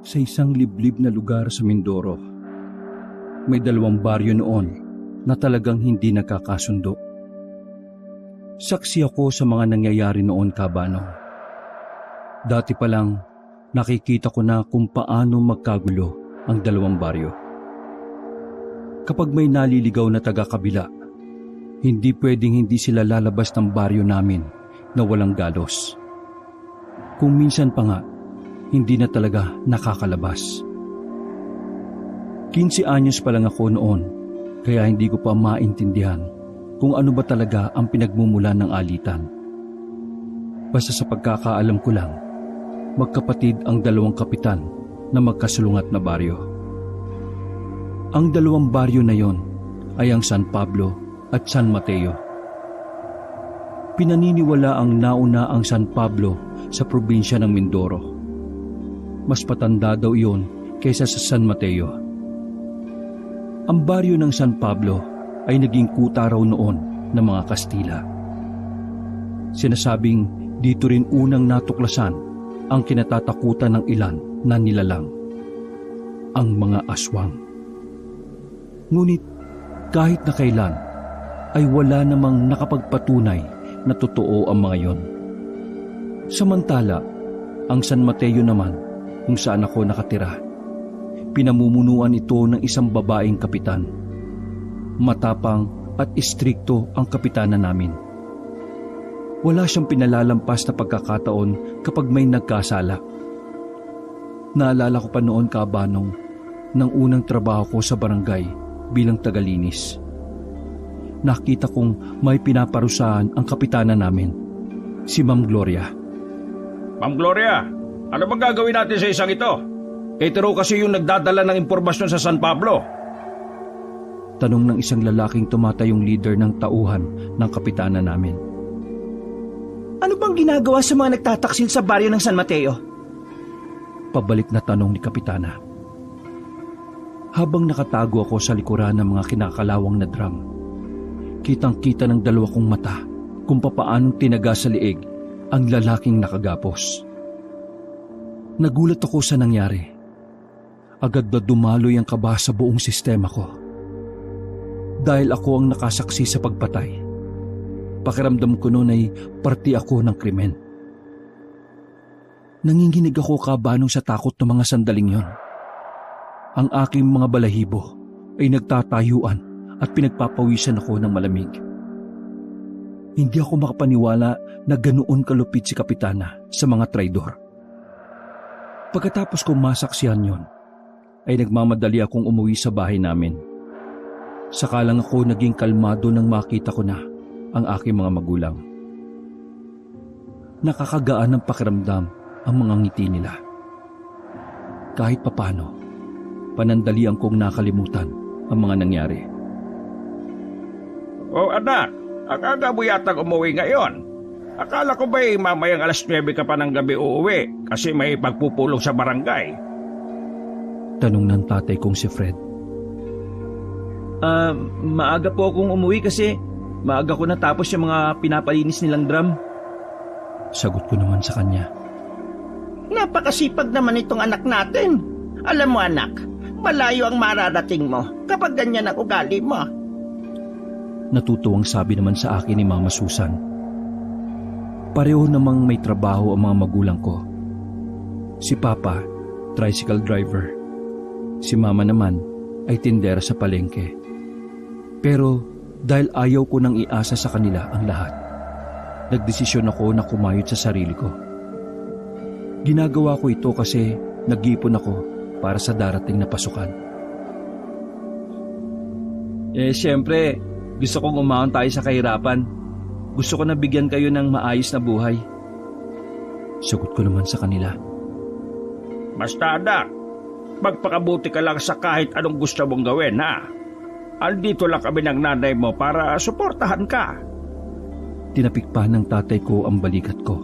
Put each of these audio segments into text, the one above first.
Sa isang liblib na lugar sa Mindoro, may dalawang baryo noon na talagang hindi nagkakasundo. Saksi ako sa mga nangyayari noon, Kabanong. Dati pa lang, nakikita ko na kung paano magkagulo ang dalawang baryo. Kapag may naliligaw na taga-kabila, hindi pwedeng hindi sila lalabas ng baryo namin na walang galos. Kung minsan pa nga, hindi na talaga nakakalabas. 15 anyos pa lang ako noon, kaya hindi ko pa maintindihan kung ano ba talaga ang pinagmumulan ng alitan. Basta sa pagkakaalam ko lang, magkapatid ang dalawang kapitan na magkasulungat na baryo. Ang dalawang baryo na yon ay ang San Pablo at San Mateo. Pinaniniwala ang nauna ang San Pablo sa probinsya ng Mindoro. Mas patanda daw iyon kaysa sa San Mateo. Ang baryo ng San Pablo ay naging kuta raw noon ng mga Kastila. Sinasabing dito rin unang natuklasan ang kinatatakutan ng ilan na nilalang, ang mga aswang. Ngunit kahit na kailan ay wala namang nakapagpatunay na totoo ang mga yon. Samantala, ang San Mateo naman, kung saan ako nakatira, pinamumunuan ito ng isang babaeng kapitan. Matapang at istrikto ang kapitana namin. Wala siyang pinalalampas na pagkakataon kapag may nagkasala. Naalala ko pa noon, Kabanong, ng unang trabaho ko sa barangay bilang tagalinis. Nakita kong may pinaparusahan ang kapitana namin, si Ma'am Gloria. Ma'am Gloria, ano bang gagawin natin sa isang ito? Ito kasi yung nagdadala ng impormasyon sa San Pablo. Tanong ng isang lalaking tumatayong leader ng tauhan ng kapitana namin. Ano bang ginagawa sa mga nagtataksil sa baryo ng San Mateo? Pabalik na tanong ni kapitana. Habang nakatago ako sa likuran ng mga kinakalawang na drum, kitang-kita ng dalawa kong mata kung papaanong tinaga sa liig ang lalaking nakagapos. Nagulat ako sa nangyari. Agad na dumaloy ang kaba sa buong sistema ko. Dahil ako ang nakasaksi sa pagpatay, pakiramdam ko noon ay parte ako ng krimen. Nanginginig ako, Kabanong, sa takot ng mga sandaling yon. Ang aking mga balahibo ay nagtatayuan at pinagpapawisan ako ng malamig. Hindi ako makapaniwala na ganoon kalupit si kapitana sa mga traidor. Pagkatapos kong masaksihan yon, ay nagmamadali akong umuwi sa bahay namin. Saka lang ako naging kalmado nang makita ko na ang aking mga magulang. Nakakagaan ng pakiramdam ang mga ngiti nila. Kahit papano, panandalian kong nakalimutan ang mga nangyari. Oh anak, akala mo yatang umuwi ngayon. Akala ko ba'y mamayang alas 9 ka pa ng gabi uuwi kasi may pagpupulong sa barangay? Tanong ng tatay kong si Fred. Maaga po akong umuwi kasi maaga ko natapos yung mga pinapalinis nilang drum. Sagot ko naman sa kanya. Napakasipag naman itong anak natin. Alam mo, anak, malayo ang mararating mo kapag ganyan ang ugali mo. Natutuwang sabi naman sa akin ni Mama Susan. Pareho namang may trabaho ang mga magulang ko. Si Papa, tricycle driver. Si Mama naman ay tindera sa palengke. Pero dahil ayaw ko nang iasa sa kanila ang lahat, nagdesisyon ako na kumayod sa sarili ko. Ginagawa ko ito kasi nag-iipon ako para sa darating na pasukan. Siyempre, gusto kong umahon tayo sa kahirapan. Gusto ko na bigyan kayo ng maayos na buhay. Sagot ko naman sa kanila. Basta anak, magpakabuti ka lang sa kahit anong gusto mong gawin, ha? Andito lang kami ng nanay mo para suportahan ka. Tinapik pa ng tatay ko ang balikat ko.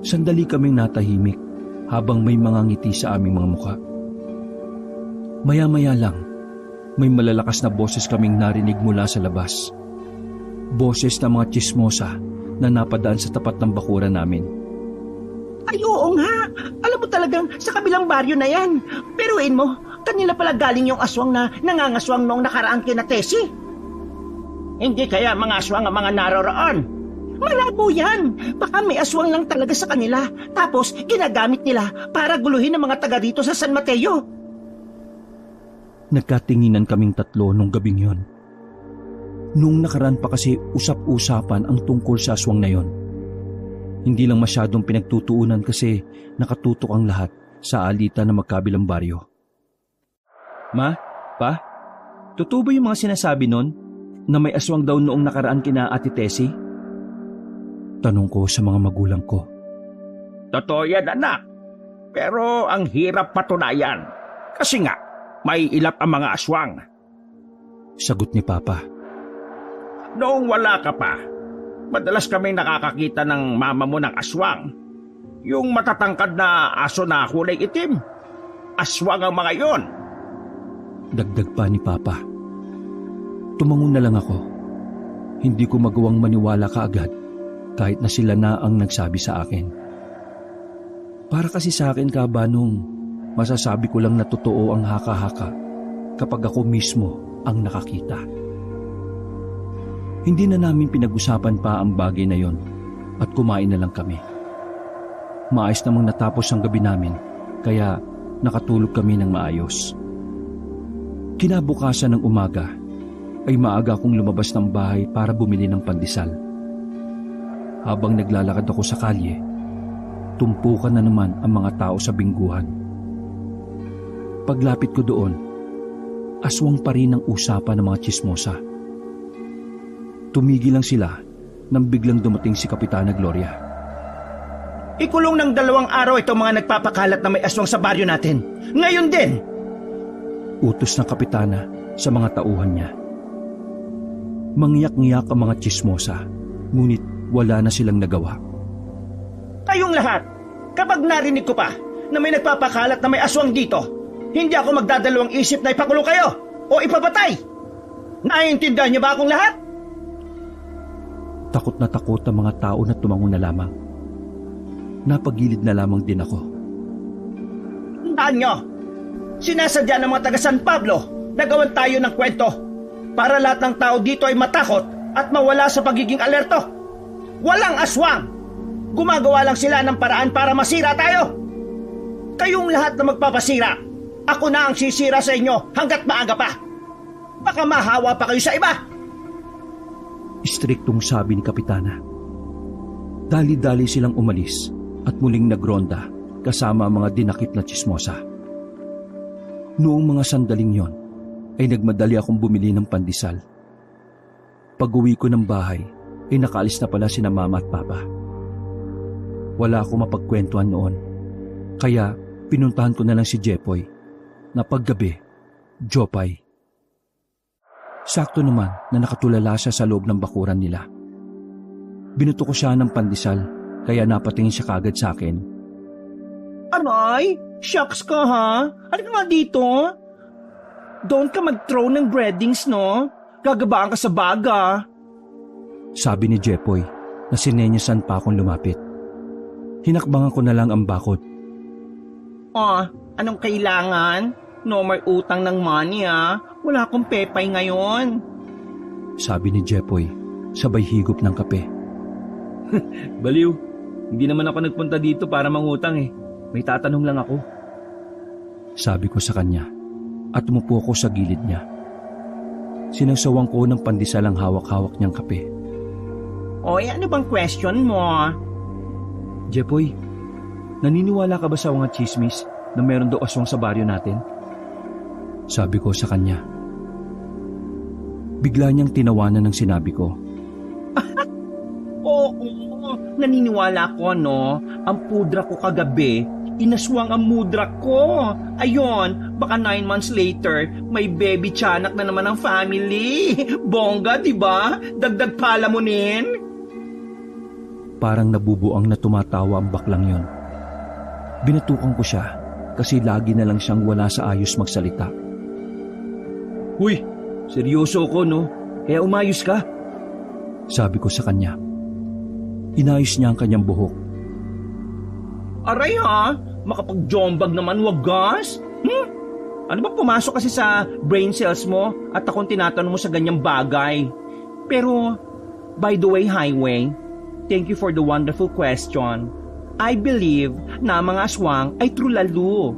Sandali kaming natahimik habang may mga ngiti sa aming mga mukha. Maya-maya lang, may malalakas na boses kaming narinig mula sa labas. Boses ng mga tsismosa na napadaan sa tapat ng bakuran namin. Ay oo nga, alam mo talagang sa kabilang baryo na yan. Peruin mo, kanila pala galing yung aswang na nangangaswang noong nakaraang kina Tessie. Hindi kaya mga aswang ang mga naroroon? Malabo yan. Baka may aswang lang talaga sa kanila. Tapos ginagamit nila para guluhin ang mga taga rito sa San Mateo. Nagkatinginan kaming tatlo nung gabing yon. Nung nakaraan pa kasi usap-usapan ang tungkol sa aswang na yon. Hindi lang masyadong pinagtutuunan kasi nakatutok ang lahat sa alitan ng magkabilang baryo. Ma, Pa, totoo ba yung mga sinasabi nun na may aswang daw noong nakaraan kina Ate Tessie? Tanong ko sa mga magulang ko. Totoo yan, anak. Pero ang hirap patunayan. Kasi nga, may ilap ang mga aswang. Sagot ni Papa. Noong wala ka pa, madalas kami nakakakita ng mama mo ng aswang. Yung matatangkad na aso na kulay itim. Aswang ang mga yon. Dagdag pa ni Papa. Tumangon na lang ako. Hindi ko magawang maniwala kaagad kahit na sila na ang nagsabi sa akin. Para kasi sa akin kabanong, masasabi ko lang na totoo ang haka-haka kapag ako mismo ang nakakita. Hindi na namin pinag-usapan pa ang bagay na yon at kumain na lang kami. Maayos namang natapos ang gabi namin kaya nakatulog kami ng maayos. Kinabukasan ng umaga ay maaga akong lumabas ng bahay para bumili ng pandesal. Habang naglalakad ako sa kalye, tumpukan na naman ang mga tao sa bingguhan. Paglapit ko doon, aswang pa rin ang usapan ng mga tsismosa. Tumigil lang sila nang biglang dumating si Kapitana Gloria. Ikulong ng 2 araw itong mga nagpapakalat na may aswang sa baryo natin. Ngayon din! Utos ng Kapitana sa mga tauhan niya. Mangyak-ngyak ang mga tsismosa, ngunit wala na silang nagawa. Kayong lahat, kapag narinig ko pa na may nagpapakalat na may aswang dito, hindi ako magdadalawang isip na ipakulong kayo o ipapatay. Naiintindihan niyo ba akong lahat? Takot na takot ang mga tao na tumangon na lamang. Napagilid na lamang din ako. Tandaan nyo, sinasadya ng mga taga San Pablo na gawan tayo ng kwento para lahat ng tao dito ay matakot at mawala sa pagiging alerto. Walang aswang! Gumagawa lang sila ng paraan para masira tayo. Kayong lahat na magpapasira, ako na ang sisira sa inyo hanggat maaga pa. Baka mahawa pa kayo sa iba. Istriktong sabi ni Kapitana. Dali-dali silang umalis at muling nagronda kasama ang mga dinakip na tsismosa. Noong mga sandaling yon, ay nagmadali akong bumili ng pandesal. Pag-uwi ko ng bahay, ay nakaalis na pala sina Mama at Papa. Wala akong mapagkwentuhan noon, kaya pinuntahan ko na lang si Jepoy, na paggabi, Jopay. Sakto naman na nakatulala siya sa loob ng bakuran nila. Binuto ko siya ng pandesal, kaya napatingin siya kagad sa akin. Anay, shucks ka ha? Halika nga dito. Doon ka mag-throw ng breadings, no? Gagabaan ka sa baga. Sabi ni Jepoy na sinenyasan pa akong lumapit. Hinakbangan ko na lang ang bakod. Anong kailangan? No more utang ng money ha. Wala akong pepay ngayon. Sabi ni Jepoy, sabay higop ng kape. Baliw, hindi naman ako nagpunta dito para mangutang eh. May tatanong lang ako. Sabi ko sa kanya at umupo ko sa gilid niya. Sinasawang ko ng pandesal ang hawak-hawak niyang kape. Oy, ano bang question mo? Jepoy, naniniwala ka ba sa mga chismis na meron daw aswang sa baryo natin? Sabi ko sa kanya. Bigla niyang tinawanan ng sinabi ko. Oo, naniniwala ko, no? Ang pudra ko kagabi, inaswang ang mudra ko. Ayon, baka 9 months later, may baby tiyanak na naman ang family. Bongga, di ba? Dagdag palamunin. Parang nabubuang na tumatawa ang baklang yon. Binatukan ko siya kasi lagi na lang siyang wala sa ayos magsalita. Huy, seryoso ko no? Kaya umayos ka. Sabi ko sa kanya. Inayos niya ang kanyang buhok. Aray ha, makapag-jombag naman wagas. Ano ba pumasok kasi sa brain cells mo at akong tinatanong mo sa ganyang bagay? Pero, by the way, Highway, thank you for the wonderful question. I believe na ang mga aswang ay true lalo.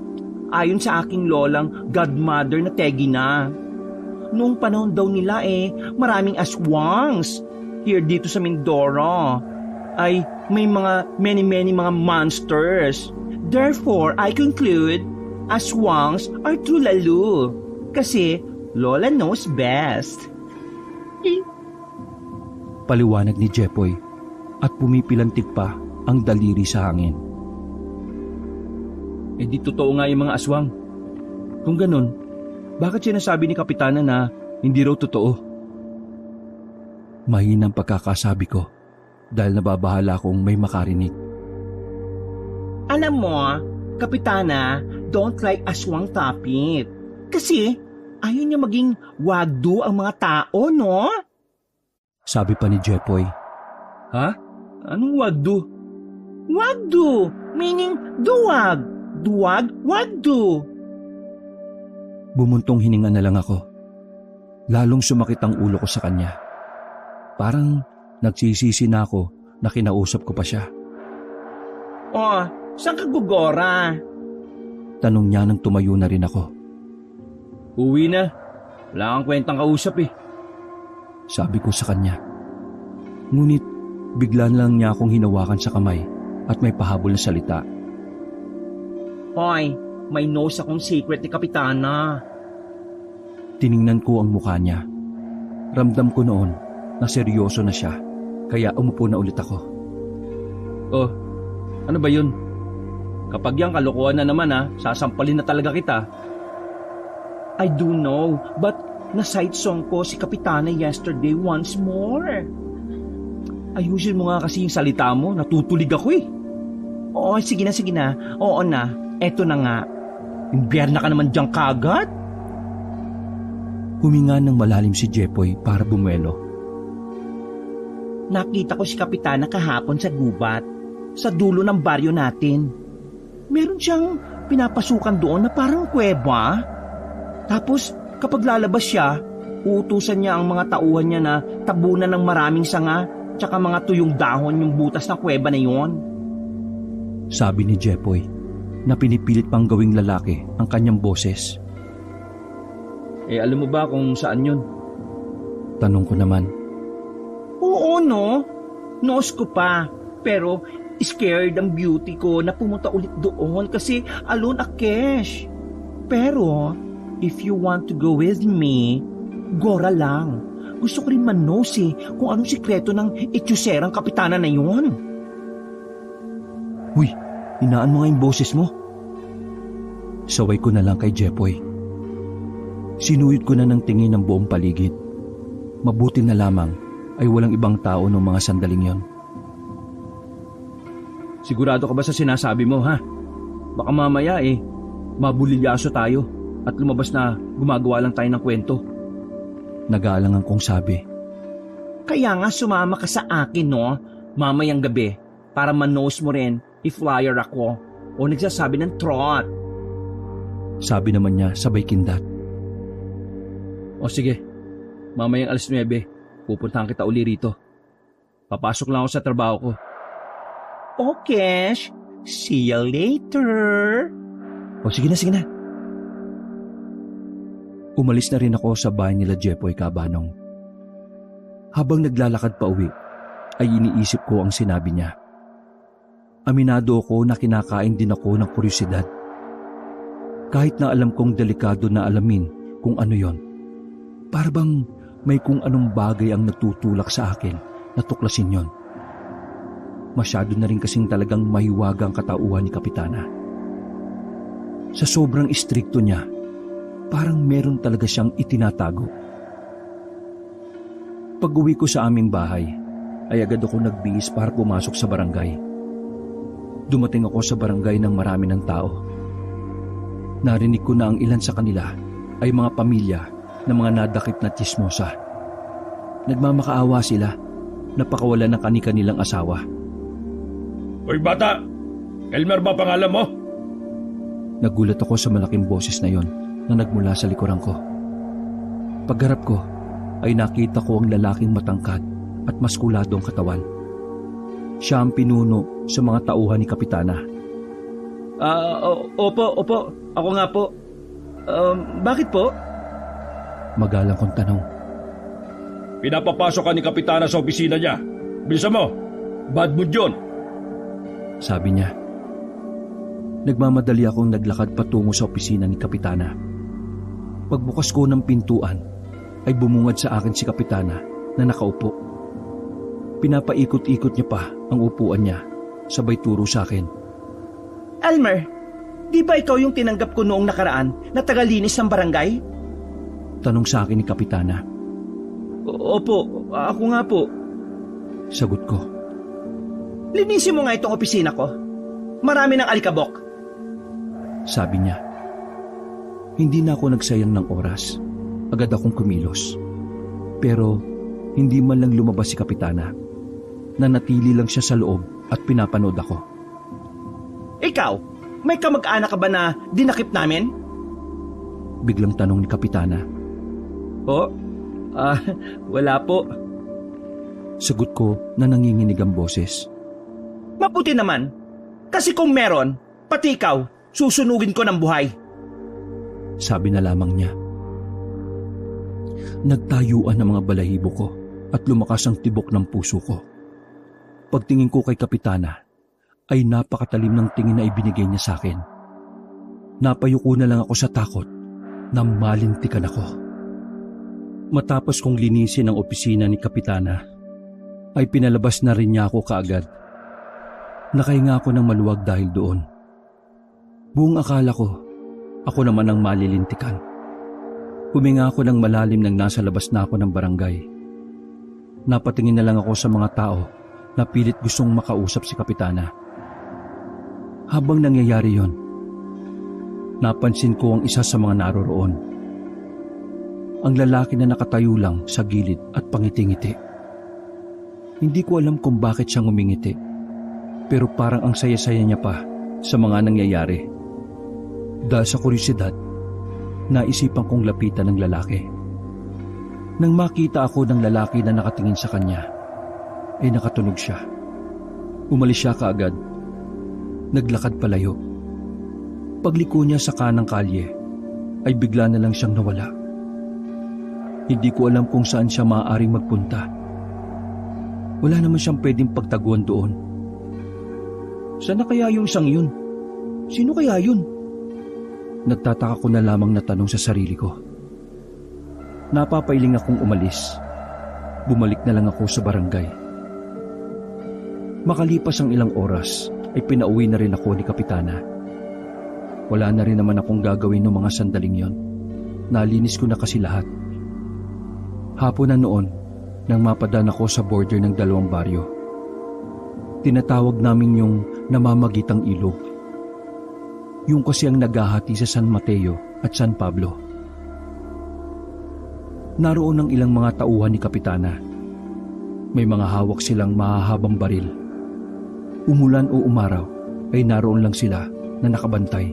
Ayon sa aking lolang godmother na Tegi na. Noong panahon daw nila maraming aswangs. Here dito sa Mindoro ay may many mga monsters. Therefore, I conclude aswangs are true lalo. Kasi Lola knows best. Paliwanag ni Jepoy at pumipilantik pa ang daliri sa hangin. Di totoo nga yung mga aswang. Kung ganun, bakit sinasabi ni Kapitana na hindi raw totoo? Mahinang pagkakasabi ko dahil nababahala akong may makarinig. Alam mo, Kapitana, don't like aswang tapit. Kasi ayaw niya maging wagdo ang mga tao, no? Sabi pa ni Jepoy. Ha? Anong wagdo? Wagdo, meaning duwag. Duwag, wagdo. Bumuntong hininga na lang ako. Lalong sumakit ang ulo ko sa kanya. Parang nagsisisi na ako na kinausap ko pa siya. Oh, saan ka gugora? Tanong niya nang tumayo na rin ako. Uwi na. Wala kang kwentang kausap Sabi ko sa kanya. Ngunit bigla lang niya akong hinawakan sa kamay at may pahabol na salita. Hoy, may nose akong secret ni Kapitana. Tiningnan ko ang mukha niya. Ramdam ko noon na seryoso na siya, kaya umupo na ulit ako. Oh, ano ba yun? Kapag yung kalokohan na naman sasampalin na talaga kita. I do know, but na-sight song ko si Kapitana yesterday once more. Ayusin mo nga kasi yung salita mo, natutulig ako Oo, sige na. Oo na, eto na nga. Imbierna ka naman diyang kagat. Huminga ng malalim si Jepoy para bumuelo. Nakita ko si Kapitana kahapon sa gubat, sa dulo ng baryo natin. Meron siyang pinapasukan doon na parang kuweba. Tapos kapag lalabas siya, uutusan niya ang mga tauhan niya na tabunan ng maraming sanga tsaka mga tuyong dahon yung butas ng kuweba na yon. Sabi ni Jepoy na pinipilit pang gawing lalaki ang kanyang boses. Alam mo ba kung saan yun? Tanong ko naman. Oo, no? Noos ko pa. Pero scared ang beauty ko na pumunta ulit doon kasi alone a cash. Pero if you want to go with me, gora lang. Gusto ko rin manos kung anong sikreto ng etsyuserang Kapitana na yun. Uy, inaan mo nga yung boses mo. Saway ko na lang kay Jepoy. Sinuyod ko na ng tingin ng buong paligid. Mabuti na lamang ay walang ibang tao ng mga sandaling yon. Sigurado ka ba sa sinasabi mo, ha? Baka mamaya mabulilyaso tayo at lumabas na gumagawa lang tayo ng kwento. Nag-aalangan kong sabi. Kaya nga sumama ka sa akin, no? Mamayang gabi para manos mo rin if liar ako o nagsasabi ng trot. Sabi naman niya sabay kindat. O sige, mamayang 9:00, pupuntahan kita uli rito. Papasok lang ako sa trabaho ko. Okay, see you later. O sige na. Umalis na rin ako sa bahay nila Jepoy Kabanong. Habang naglalakad pa uwi, ay iniisip ko ang sinabi niya. Aminado ako na kinakain din ako ng kuryosidad. Kahit na alam kong delikado na alamin kung ano yon. Para bang may kung anong bagay ang natutulak sa akin na tuklasin yon. Masyado na rin kasing talagang mahiwaga ang katauhan ni Kapitana. Sa sobrang istrikto niya, parang meron talaga siyang itinatago. Pag-uwi ko sa aming bahay, ay agad ako nagbihis para pumasok sa barangay. Dumating ako sa barangay ng marami ng tao. Narinig ko na ang ilan sa kanila ay mga pamilya ng mga nadakip na tsismosa. Nagmamakaawa sila, napakawalan ng kani-kanilang asawa. Hoy bata, Elmer ba pangalan mo? Nagulat ako sa malaking boses na yon na nagmula sa likuran ko. Pagharap ko ay nakita ko ang lalaking matangkad at maskulado ang katawan. Siya ang pinuno sa mga tauhan ni Kapitana. Opo. Ako nga po. Bakit po? Magalang kong tanong. Pinapapasok ka ni Kapitana sa opisina niya. Bilisan mo. Bad mood yun. Sabi niya. Nagmamadali akong naglakad patungo sa opisina ni Kapitana. Pagbukas ko ng pintuan, ay bumungad sa akin si Kapitana na nakaupo. Pinapaikot-ikot niya pa ang upuan niya, sabay turo sa akin. Elmer, di ba ikaw yung tinanggap ko noong nakaraan na tagalinis ng barangay? Tanong sa akin ni Kapitana. Opo, ako nga po. Sagot ko. Linisin mo nga itong opisina ko. Marami ng alikabok. Sabi niya. Hindi na ako nagsayang ng oras. Agad akong kumilos. Pero hindi man lang lumabas si Kapitana. Nanatili lang siya sa loob at pinapanood ako. Ikaw, may kamag-anak ka ba na dinakip namin? Biglang tanong ni Kapitana. Wala po. Sagot ko na nanginginig ang boses. Mabuti naman. Kasi kung meron, pati ikaw, susunugin ko ng buhay. Sabi na lamang niya. Nagtayuan ang mga balahibo ko at lumakas ang tibok ng puso ko. Pagtingin ko kay Kapitana, ay napakatalim ng tingin na ibinigay niya sa akin. Napayuko na lang ako sa takot na malintikan ako. Matapos kong linisin ang opisina ni Kapitana, ay pinalabas na rin niya ako kaagad. Nakahinga ako ng maluwag dahil doon. Buong akala ko, ako naman ang malilintikan. Huminga ako ng malalim nang nasa labas na ako ng barangay. Napatingin na lang ako sa mga tao na pilit gustong makausap si Kapitana. Habang nangyayari yon, napansin ko ang isa sa mga naroroon. Ang lalaki na nakatayo lang sa gilid at pangiti-ngiti. Hindi ko alam kung bakit siya ngumingiti, pero parang ang saya-saya niya pa sa mga nangyayari. Dahil sa kuryosidad, naisipan kong lapitan ng lalaki. Nang makita ako ng lalaki na nakatingin sa kanya, ay nakatunog siya. Umalis siya kaagad. Naglakad palayo. Pagliko niya sa kanang kalye, ay bigla na lang siyang nawala. Hindi ko alam kung saan siya maaaring magpunta. Wala naman siyang pwedeng pagtaguan doon. Saan na kaya yung isang yun? Sino kaya yun? Nagtataka ko na lamang na tanong sa sarili ko. Napapailing akong umalis. Bumalik na lang ako sa barangay. Makalipas ang ilang oras, ay pinauwi na rin ako ni Kapitana. Wala na rin naman akong gagawin ng mga sandaling yon. Nalinis ko na kasi lahat. Hapon na noon, nang mapadaan ako sa border ng 2 baryo. Tinatawag namin yung namamagitang ilog. Yung kasi ang naghahati sa San Mateo at San Pablo. Naroon ang ilang mga tauhan ni Kapitana. May mga hawak silang mahahabang baril. Umulan o umaraw, ay naroon lang sila na nakabantay.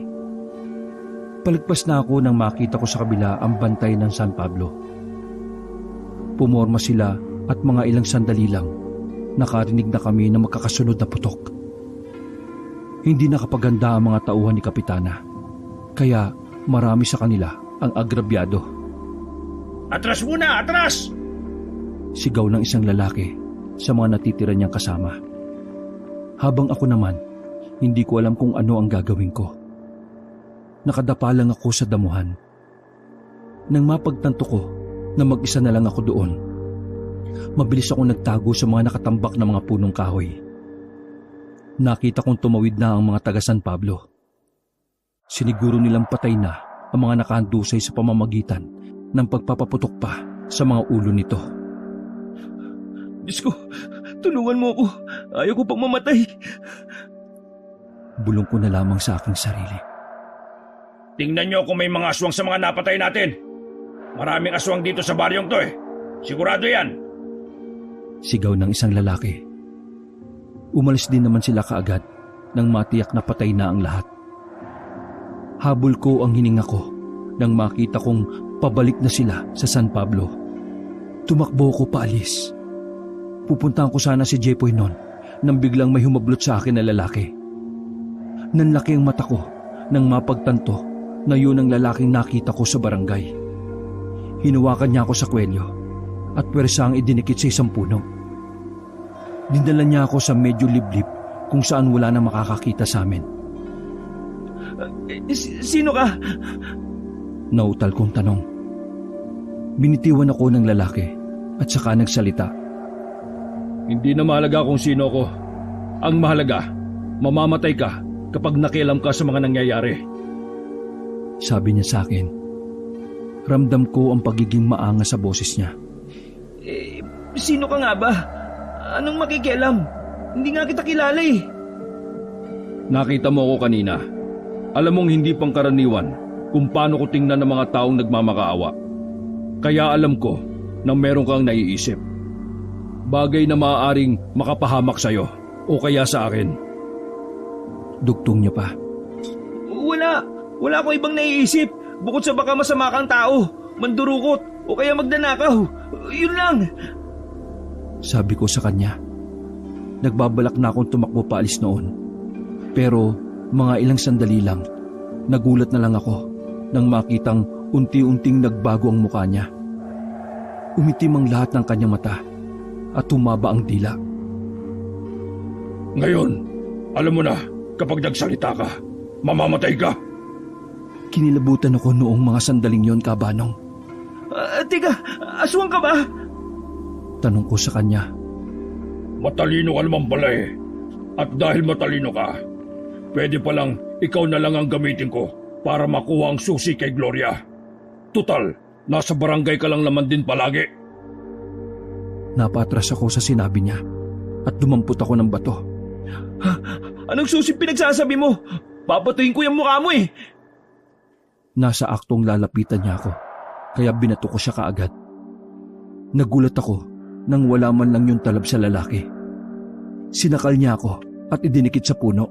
Palagpas na ako nang makita ko sa kabila ang bantay ng San Pablo. Pumorma sila at mga ilang sandali lang, nakarinig na kami ng magkakasunod na putok. Hindi nakapaganda ang mga tauhan ni Kapitana, kaya marami sa kanila ang agrabyado. Atras muna! Atras! Sigaw ng isang lalaki sa mga natitira niyang kasama. Habang ako naman, hindi ko alam kung ano ang gagawin ko. Nakadapa lang ako sa damuhan. Nang mapagtanto ko na mag-isa na lang ako doon, mabilis akong nagtago sa mga nakatambak na mga punong kahoy. Nakita kong tumawid na ang mga taga San Pablo. Siniguro nilang patay na ang mga nakahandusay sa pamamagitan ng pagpapaputok pa sa mga ulo nito. Diyos ko, tulungan mo ako. Ayaw ko pang mamatay. Bulong ko na lamang sa aking sarili. Tingnan nyo kung may mga aswang sa mga napatay natin. Maraming aswang dito sa baryong to eh. Sigurado yan. Sigaw ng isang lalaki. Umalis din naman sila kaagad nang matiyak na patay na ang lahat. Habol ko ang hininga ko nang makita kong pabalik na sila sa San Pablo. Tumakbo ko paalis. Pupuntahan ko sana si Jepoy noon nang biglang may humablot sa akin na lalaki. Nanlaki ang mata ko nang mapagtanto na yun ang lalaking nakita ko sa barangay. Hinawakan niya ako sa kwelyo at pwersang idinikit sa isang puno. Dinala niya ako sa medyo liblib kung saan wala na makakakita sa amin. Sino ka? Nautal kong tanong. Binitiwan ako ng lalaki at saka nagsalita. Hindi na mahalaga kung sino ko. Ang mahalaga, mamamatay ka kapag nakialam ka sa mga nangyayari. Sabi niya sa akin. Ramdam ko ang pagiging maangas sa boses niya. Sino ka nga ba? Anong makikialam? Hindi nga kita kilala eh. Nakita mo ako kanina. Alam mong hindi pangkaraniwan kung paano ko tingnan ng mga taong nagmamakaawa. Kaya alam ko na meron kang naiisip. Bagay na maaaring makapahamak sa'yo o kaya sa akin. Dugtong niya pa. Wala akong ibang naiisip. Bukod sa baka masama kang tao, mandurukot o kaya magdanakaw. Yun lang. Sabi ko sa kanya. Nagbabalak na akong tumakbo paalis noon. Pero mga ilang sandali lang, nagulat na lang ako nang makitang unti-unting nagbago ang mukha niya. Umitim ang lahat ng kanyang mata at tumaba ang dila. Ngayon, alam mo na, kapag nagsalita ka, mamamatay ka. Kinilabutan ako noong mga sandaling yon, Kabanong. Teka, aswang ka ba? Tanong ko sa kanya. Matalino ka naman pala eh. At dahil matalino ka, pwede palang ikaw na lang ang gamitin ko para makuha ang susi kay Gloria. Tutal, nasa barangay ka lang naman din palagi. Napatras ako sa sinabi niya at dumampot ako ng bato. Anong susi pinagsasabi mo? Papatuhin ko yung mukha mo eh. Nasa aktong lalapitan niya ako, kaya binato ko siya kaagad. Nagulat ako nang wala man lang yung talab sa lalaki. Sinakal niya ako at idinikit sa puno.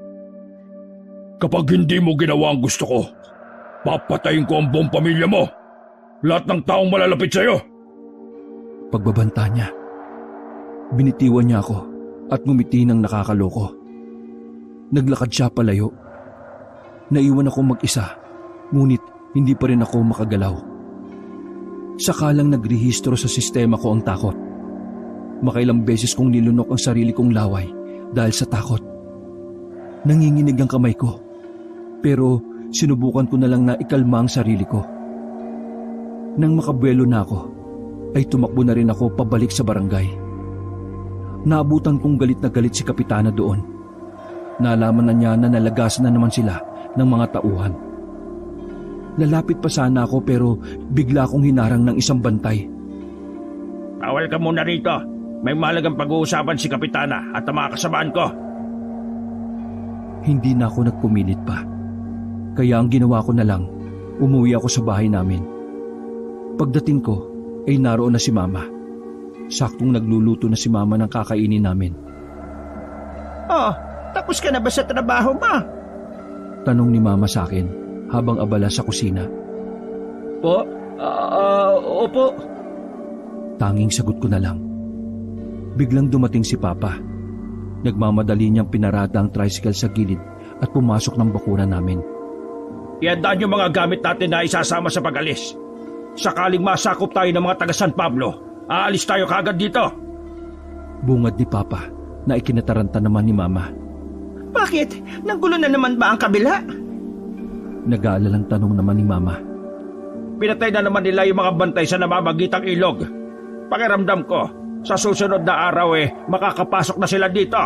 Kapag hindi mo ginawa ang gusto ko, papatayin ko ang buong pamilya mo. Lahat ng taong malalapit sa'yo. Pagbabanta niya, binitiwan niya ako at ngumiti ng nakakaloko. Naglakad siya palayo. Naiwan ako mag-isa, ngunit hindi pa rin ako makagalaw. Sakalang nagrehistro sa sistema ko ang takot. Makailang beses kong nilunok ang sarili kong laway dahil sa takot. Nanginginig ang kamay ko, pero sinubukan ko na lang na ikalma ang sarili ko. Nang makabuelo na ako, ay tumakbo na rin ako pabalik sa barangay. Naabutan kong galit na galit si Kapitana doon. Nalaman na niya na nalagasan na naman sila ng mga tauhan. Lalapit pa sana ako pero bigla akong hinarang ng isang bantay. Bawal ka muna rito. May mahalagang pag-uusapan si Kapitana at ang mga kasamaan ko. Hindi na ako nagpumilit pa. Kaya ang ginawa ko na lang, umuwi ako sa bahay namin. Pagdating ko, ay naroon na si Mama. Saktong nagluluto na si Mama ng kakainin namin. Oh, tapos ka na ba sa trabaho mo? Tanong ni Mama sa akin habang abala sa kusina. Po? Opo. Tanging sagot ko na lang. Biglang dumating si Papa. Nagmamadali niyang pinarada ang tricycle sa gilid at pumasok ng bakuran namin. Iandaan yung mga gamit natin na isasama sa pag-alis. Sakaling masakop tayo ng mga taga San Pablo, aalis tayo kagad dito. Bungad ni Papa na ikinataranta naman ni Mama. Bakit? Nanggulo na naman ba ang kabila? Nag-aalalang tanong naman ni Mama. Pinatay na naman nila yung mga bantay sa namamagitang ilog. Pakiramdam ko, sa susunod na araw makakapasok na sila dito.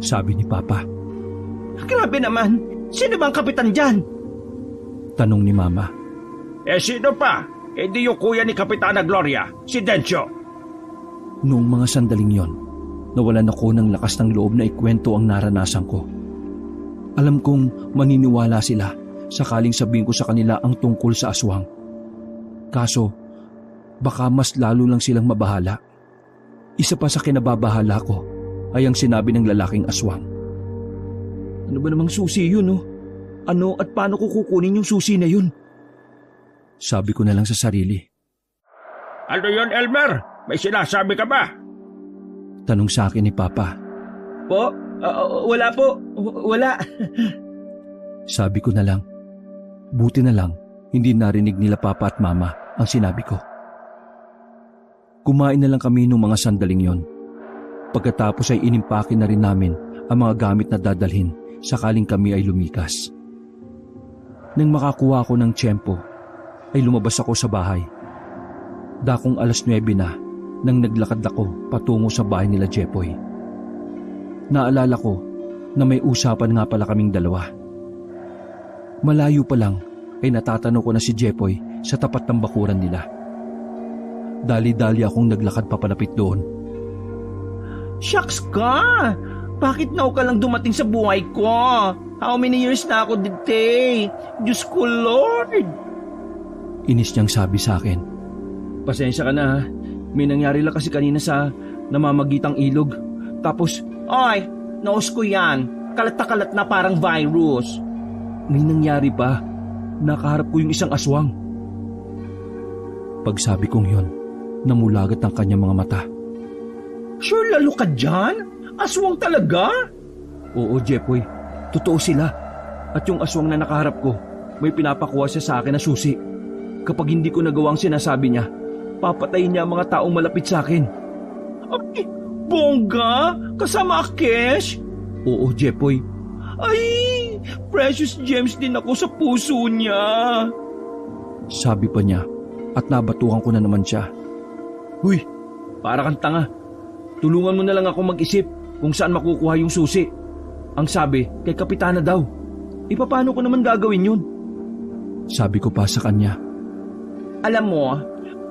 Sabi ni Papa. Grabe naman. Sino bang kapitan dyan? Tanong ni Mama. Sino pa? Di yung kuya ni Kapitana Gloria, si Dencio. Noong mga sandaling yon, nawalan ako ng lakas ng loob na ikwento ang naranasan ko. Alam kong maniniwala sila sakaling sabihin ko sa kanila ang tungkol sa aswang. Kaso, baka mas lalo lang silang mabahala. Isa pa sa kinababahala ko ay ang sinabi ng lalaking aswang. Ano ba namang susi yun, no? Ano at paano ko kukunin yung susi na yun? Sabi ko na lang sa sarili. Ano yun, Elmer? May sinasabi ka ba? Tanong sa akin ni Papa. Po? Wala po. Wala. Sabi ko na lang. Buti na lang, hindi narinig nila Papa at Mama ang sinabi ko. Kumain na lang kami nung mga sandaling yon. Pagkatapos ay inimpake na rin namin ang mga gamit na dadalhin sakaling kami ay lumikas. Nang makakuha ko ng tiyempo, ay lumabas ako sa bahay. Dakong 9:00 na nang naglakad ako patungo sa bahay nila Jepoy. Naalala ko na may usapan nga pala kaming dalawa. Malayo pa lang ay natatanong ko na si Jepoy sa tapat ng bakuran nila. Dali-dali akong naglakad papalapit doon. Shucks ka! Bakit now ka lang dumating sa buhay ko? How many years na ako dito? Diyos ko, Lord! Inis niyang sabi sa akin. Pasensya ka na ha. May nangyari lang kasi kanina sa namamagitang ilog. Tapos, ay, naus ko yan. Kalat na kalat na parang virus. May nangyari pa. Nakaharap ko yung isang aswang. Pagsabi kong yon, namulagat ang kanyang mga mata. Sure lalo ka dyan? Aswang talaga? Oo, Jepoy. Totoo sila. At yung aswang na nakaharap ko, may pinapakuha siya sa akin na susi. Kapag hindi ko nagawa ang sinasabi niya, papatayin niya ang mga taong malapit sa akin. Ay, bongga? Kasama Akesh? Oo, Jepoy. Ay, precious gems din ako sa puso niya. Sabi pa niya at nabatuhan ko na naman siya. Huy, para kang tanga. Tulungan mo na lang ako mag-isip kung saan makukuha yung susi. Ang sabi, kay Kapitana daw. Paano ko naman gagawin yun? Sabi ko pa sa kanya. Alam mo,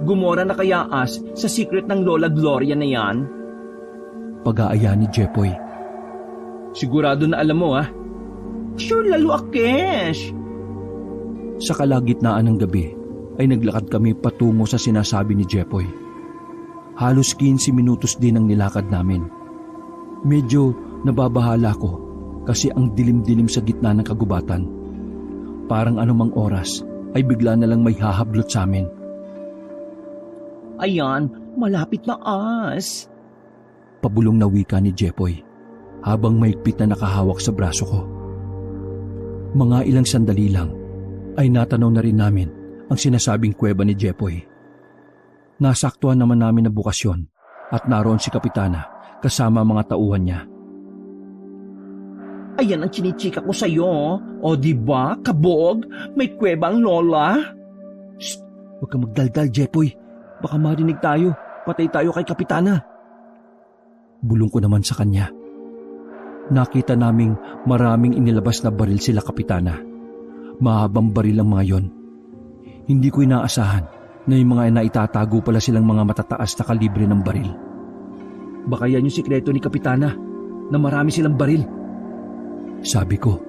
gumora na kaya as sa secret ng Lola Gloria na yan? Pag-aaya ni Jepoy. Sigurado na alam mo, ha? Sure lalo, Akesh. Sa kalagitnaan ng gabi ay naglakad kami patungo sa sinasabi ni Jepoy. Halos 15 minutos din ang nilakad namin. Medyo nababahala ko kasi ang dilim-dilim sa gitna ng kagubatan. Parang anumang oras ay bigla na lang may hahablot sa amin. Ayan, malapit na as. Pabulong na wika ni Jepoy habang maigpit na nakahawak sa braso ko. Mga ilang sandali lang ay natanaw na rin namin ang sinasabing kuweba ni Jepoy. Nasaktuhan naman namin na bukasyon at naroon si Kapitana kasama mga tauhan niya. Ayan ang chinichika ko sa'yo. O diba, kabog? May kuweba ang lola? Shh! Huwag kang magdaldal, Jepoy. Baka marinig tayo. Patay tayo kay Kapitana. Bulong ko naman sa kanya. Nakita naming maraming inilabas na baril sila Kapitana. Mahabang baril ang mga yon. Hindi ko inaasahan na yung mga naitatago pala silang mga matataas na kalibre ng baril. Baka yan yung sikreto ni Kapitana, na marami silang baril. Sabi ko.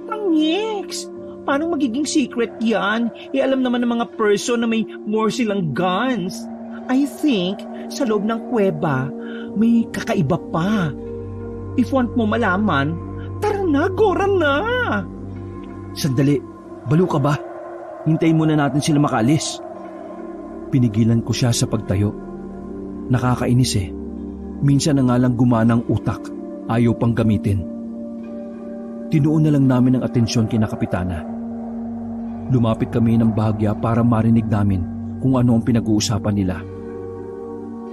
Tangix! Paano magiging secret yan? Alam naman ng mga person na may more silang guns. I think, sa loob ng kuweba, may kakaiba pa. If want mo malaman, tara na, gora na! Sandali, balo ka ba? Hintayin muna natin sila makaalis. Pinigilan ko siya sa pagtayo. Nakakainis eh. Minsan na nga lang gumana ang utak, ayaw pang gamitin. Tinuon na lang namin ang atensyon kina Kapitana. Lumapit kami ng bahagya para marinig namin kung ano ang pinag-uusapan nila.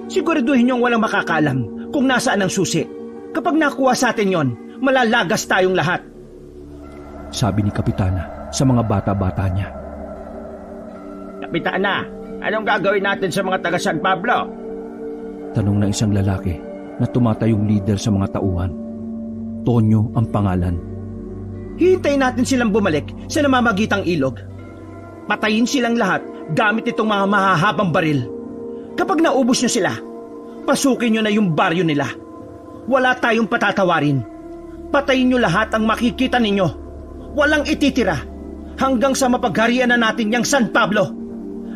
Siguraduhin niyong walang makakalam kung nasaan ang susi. Kapag nakuha sa atin yon, malalagas tayong lahat. Sabi ni Kapitana sa mga bata-bata niya. Kapitana, anong gagawin natin sa mga taga San Pablo? Tanong ng isang lalaki na tumatayong leader sa mga tauhan. Tonyo ang pangalan. Hintayin natin silang bumalik sa namamagitang ilog. Patayin silang lahat gamit itong mga mahahabang baril. Kapag naubos nyo sila, pasukin nyo na yung baryo nila. Wala tayong patatawarin. Patayin nyo lahat ang makikita ninyo. Walang ititira hanggang sa mapagharian na natin yung San Pablo.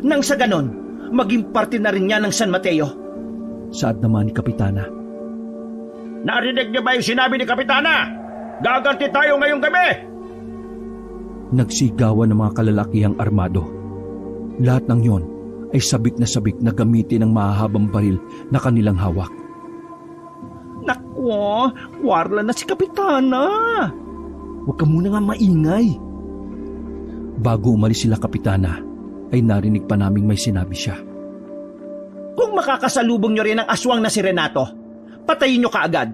Nang sa ganon, maging parte na rin yan ng San Mateo. Saad naman ni Kapitana. Narinig niyo ba yung sinabi ni Kapitana? Gaganti tayo ngayong gabi! Nagsigawan ng mga kalalakihang armado. Lahat ng yon ay sabik na gamitin ang mahahabang baril na kanilang hawak. Nakwo, warla na si Kapitana. Huwag ka muna nga maingay. Bago umalis sila Kapitana, ay narinig pa naming may sinabi siya. Kung makakasalubong nyo rin ang aswang na si Renato, patayin nyo kaagad.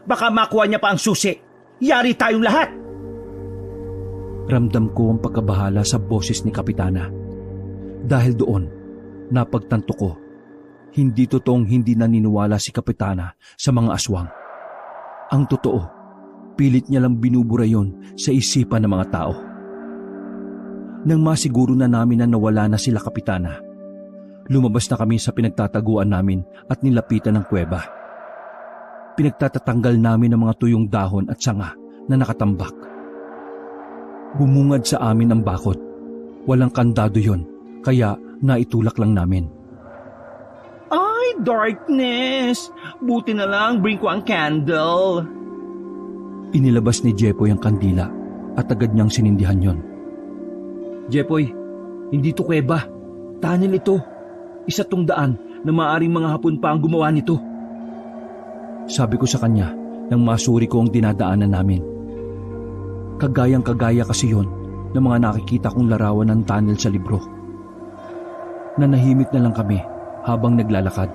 Baka makuha niya pa ang susi. Yari tayong lahat. Ramdam ko ang pagkabahala sa boses ni Kapitana. Dahil doon, napagtanto ko, hindi totoong hindi naniniwala si Kapitana sa mga aswang. Ang totoo, pilit niya lang binubura yon sa isipan ng mga tao. Nang masiguro na namin na nawala na sila Kapitana, lumabas na kami sa pinagtataguan namin at nilapitan ng kuweba. Pinagtatatanggal namin ang mga tuyong dahon at sanga na nakatambak. Bumungad sa amin ang bakod. Walang kandado yon, kaya naitulak lang namin. Ay, darkness. Buti na lang, bring ko ang candle. Inilabas ni Jepoy ang kandila at agad niyang sinindihan yon. Jepoy, hindi to kuweba. Tunnel ito. Isa tong daan na maaaring mga Hapon pa ang gumawa nito. Sabi ko sa kanya nang masuri ko ang dinadaanan namin. Kagayang-kagaya kasi yon ng mga nakikita kong larawan ng tunnel sa libro. Nanahimik na lang kami habang naglalakad.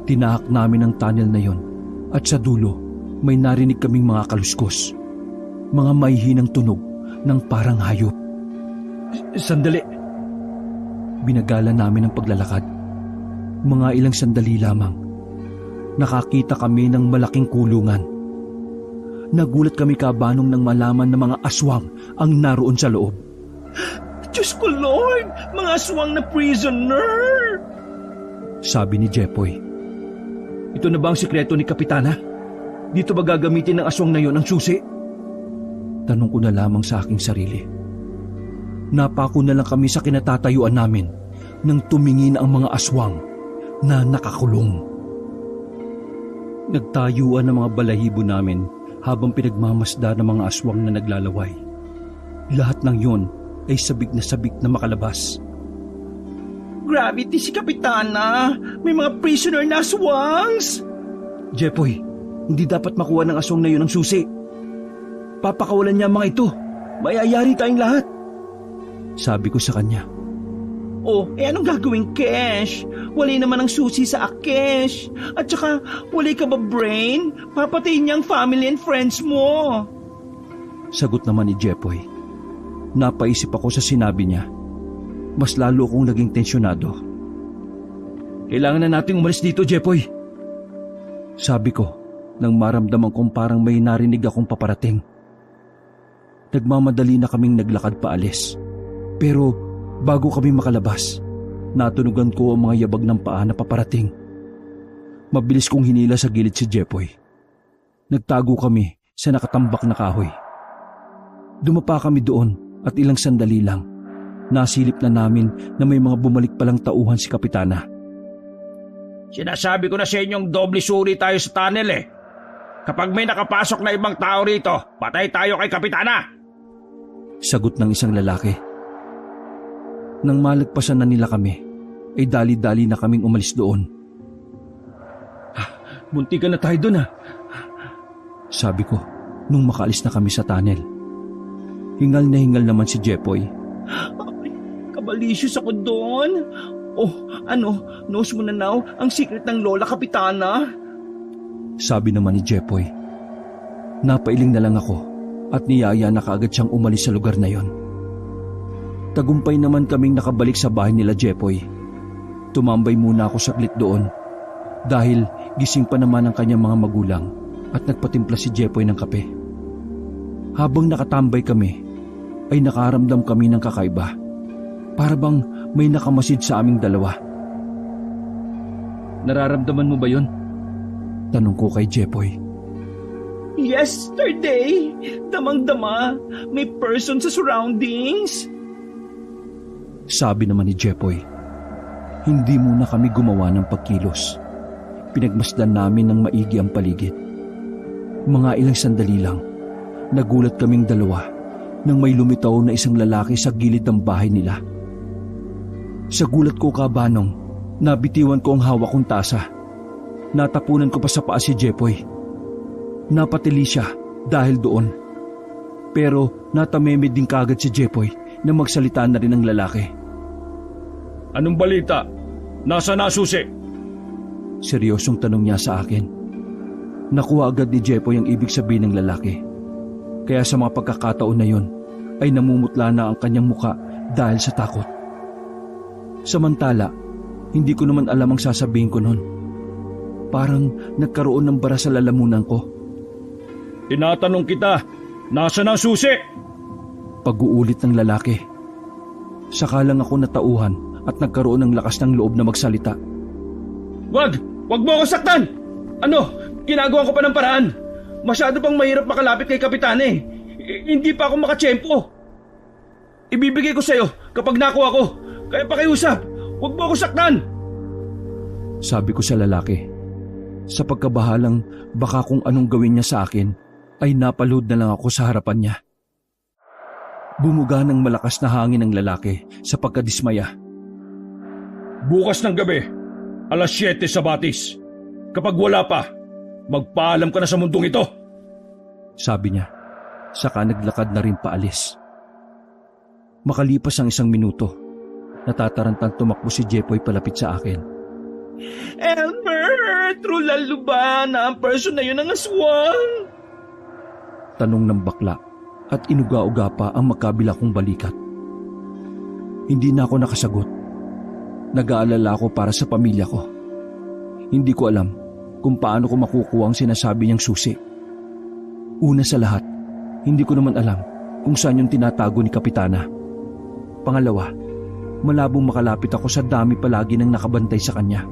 Tinahak namin ang tunnel na yon at sa dulo may narinig kaming mga kaluskos. Mga maihinang tunog ng parang hayop. Sandali. Binagala namin ang paglalakad. Mga ilang sandali lamang. Nakakita kami ng malaking kulungan. Nagulat kami kabanong nang malaman na mga aswang ang naroon sa loob. Diyos ko Lord, mga aswang na prisoner! Sabi ni Jepoy. Ito na ba ang sikreto ni Kapitana? Dito ba gagamitin ng aswang na yon ang susi? Tanong ko na lamang sa aking sarili. Napako na lang kami sa kinatatayuan namin nang tumingin ang mga aswang na nakakulong. Nagtayuan ang mga balahibo namin habang pinagmamasda ng mga aswang na naglalaway. Lahat ng yon ay sabik na makalabas. Gravity si Kapitana! May mga prisoner na aswangs! Jepoy, hindi dapat makuha ng aswang na yun ang susi. Papakawalan niya ang mga ito. Mayayari tayong lahat. Sabi ko sa kanya. Oh, anong gagawin, Kesh? Wala naman ang susi sa Kesh. At saka, wala ka ba brain? Papatayin niya ang family and friends mo. Sagot naman ni Jepoy. Napaisip ako sa sinabi niya. Mas lalo akong naging tensyonado. Kailangan na nating umalis dito, Jepoy. Sabi ko, nang maramdaman kong parang may narinig akong paparating. Nagmamadali na kaming naglakad paalis. Pero bago kami makalabas, natunugan ko ang mga yabag ng paa na paparating. Mabilis kong hinila sa gilid si Jepoy. Nagtago kami sa nakatambak na kahoy. Dumapa kami doon at ilang sandali lang, nasilip na namin na may mga bumalik palang tauhan si Kapitana. Sinasabi ko na sa inyong doble suri tayo sa tunnel eh. Kapag may nakapasok na ibang tao rito, patay tayo kay Kapitana. Sagot ng isang lalaki. Nang malagpasan na nila kami, ay dali-dali na kaming umalis doon. Munti ka na tayo doon Sabi ko, nung makaalis na kami sa tunnel. Hingal na hingal naman si Jepoy. Kabalisyos ako doon. Oh, knows mo na now ang secret ng Lola Kapitana? Sabi naman ni Jepoy. Napailing na lang ako at niyaya na kaagad siyang umalis sa lugar na yon. Tagumpay naman kaming nakabalik sa bahay nila Jepoy. Tumambay muna ako saglit doon dahil gising pa naman ang kanyang mga magulang at nagpatimpla si Jepoy ng kape. Habang nakatambay kami, ay nakaramdam kami ng kakaiba. Para bang may nakamasid sa aming dalawa. Nararamdaman mo ba yon? Tanong ko kay Jepoy. Yesterday, damang-dama, may person sa surroundings. Sabi naman ni Jepoy. Hindi muna kami gumawa ng pagkilos. Pinagmasdan namin ng maigi ang paligid. Mga ilang sandali lang Nagulat kaming dalawa nang may lumitaw na isang lalaki sa gilid ng bahay nila. Sa gulat ko, Kabanong, nabitiwan ko ang hawak kong tasa. Natapunan ko pa sa paa si Jepoy. Napatili siya dahil doon. Pero natamemid din kagad si Jepoy na magsalita na rin ang lalaki. Anong balita? Nasa na susi? Seryosong tanong niya sa akin. Nakuha agad ni Jepoy ang ibig sabihin ng lalaki. Kaya sa mga pagkakataon na yun ay namumutla na ang kanyang muka dahil sa takot. Samantala, hindi ko naman alam ang sasabihin ko noon. Parang nagkaroon ng bara sa lalamunan ko. Tinatanong kita, nasa na susi? Pag-uulit ng lalaki. Saka lang ako natauhan at nagkaroon ng lakas ng loob na magsalita. Wag mo ako saktan! Ano, ginagawa ko pa ng paraan. Masyado pang mahirap makalapit kay Kapitana eh. Hindi pa ako makatsyempo. Ibibigay ko sa'yo kapag nakuha ko. Kaya pakiusap, wag mo ako saktan! Sabi ko sa lalaki. Sa pagkabahalang baka kung anong gawin niya sa akin, ay napalood na lang ako sa harapan niya. Bumuga ng malakas na hangin ng lalaki sa pagkadismaya. Bukas ng gabi, alas 7 sa Batis. Kapag wala pa, magpaalam ka na sa mundong ito. Sabi niya, saka naglakad na rin paalis. Makalipas ang 1 minuto, natatarantang tumakbo si Jepoy palapit sa akin. Elmer, true lalo ba na ang person na yun ang aswang? Tanong ng bakla at inuga-uga pa ang magkabila kong balikat. Hindi na ako nakasagot. Nag-aalala ako para sa pamilya ko. Hindi ko alam kung paano ko makukuha ang sinasabi niyang susi. Una sa lahat, hindi ko naman alam kung saan yung tinatago ni Kapitana. Pangalawa, malabong makalapit ako sa dami palagi ng nakabantay sa kanya.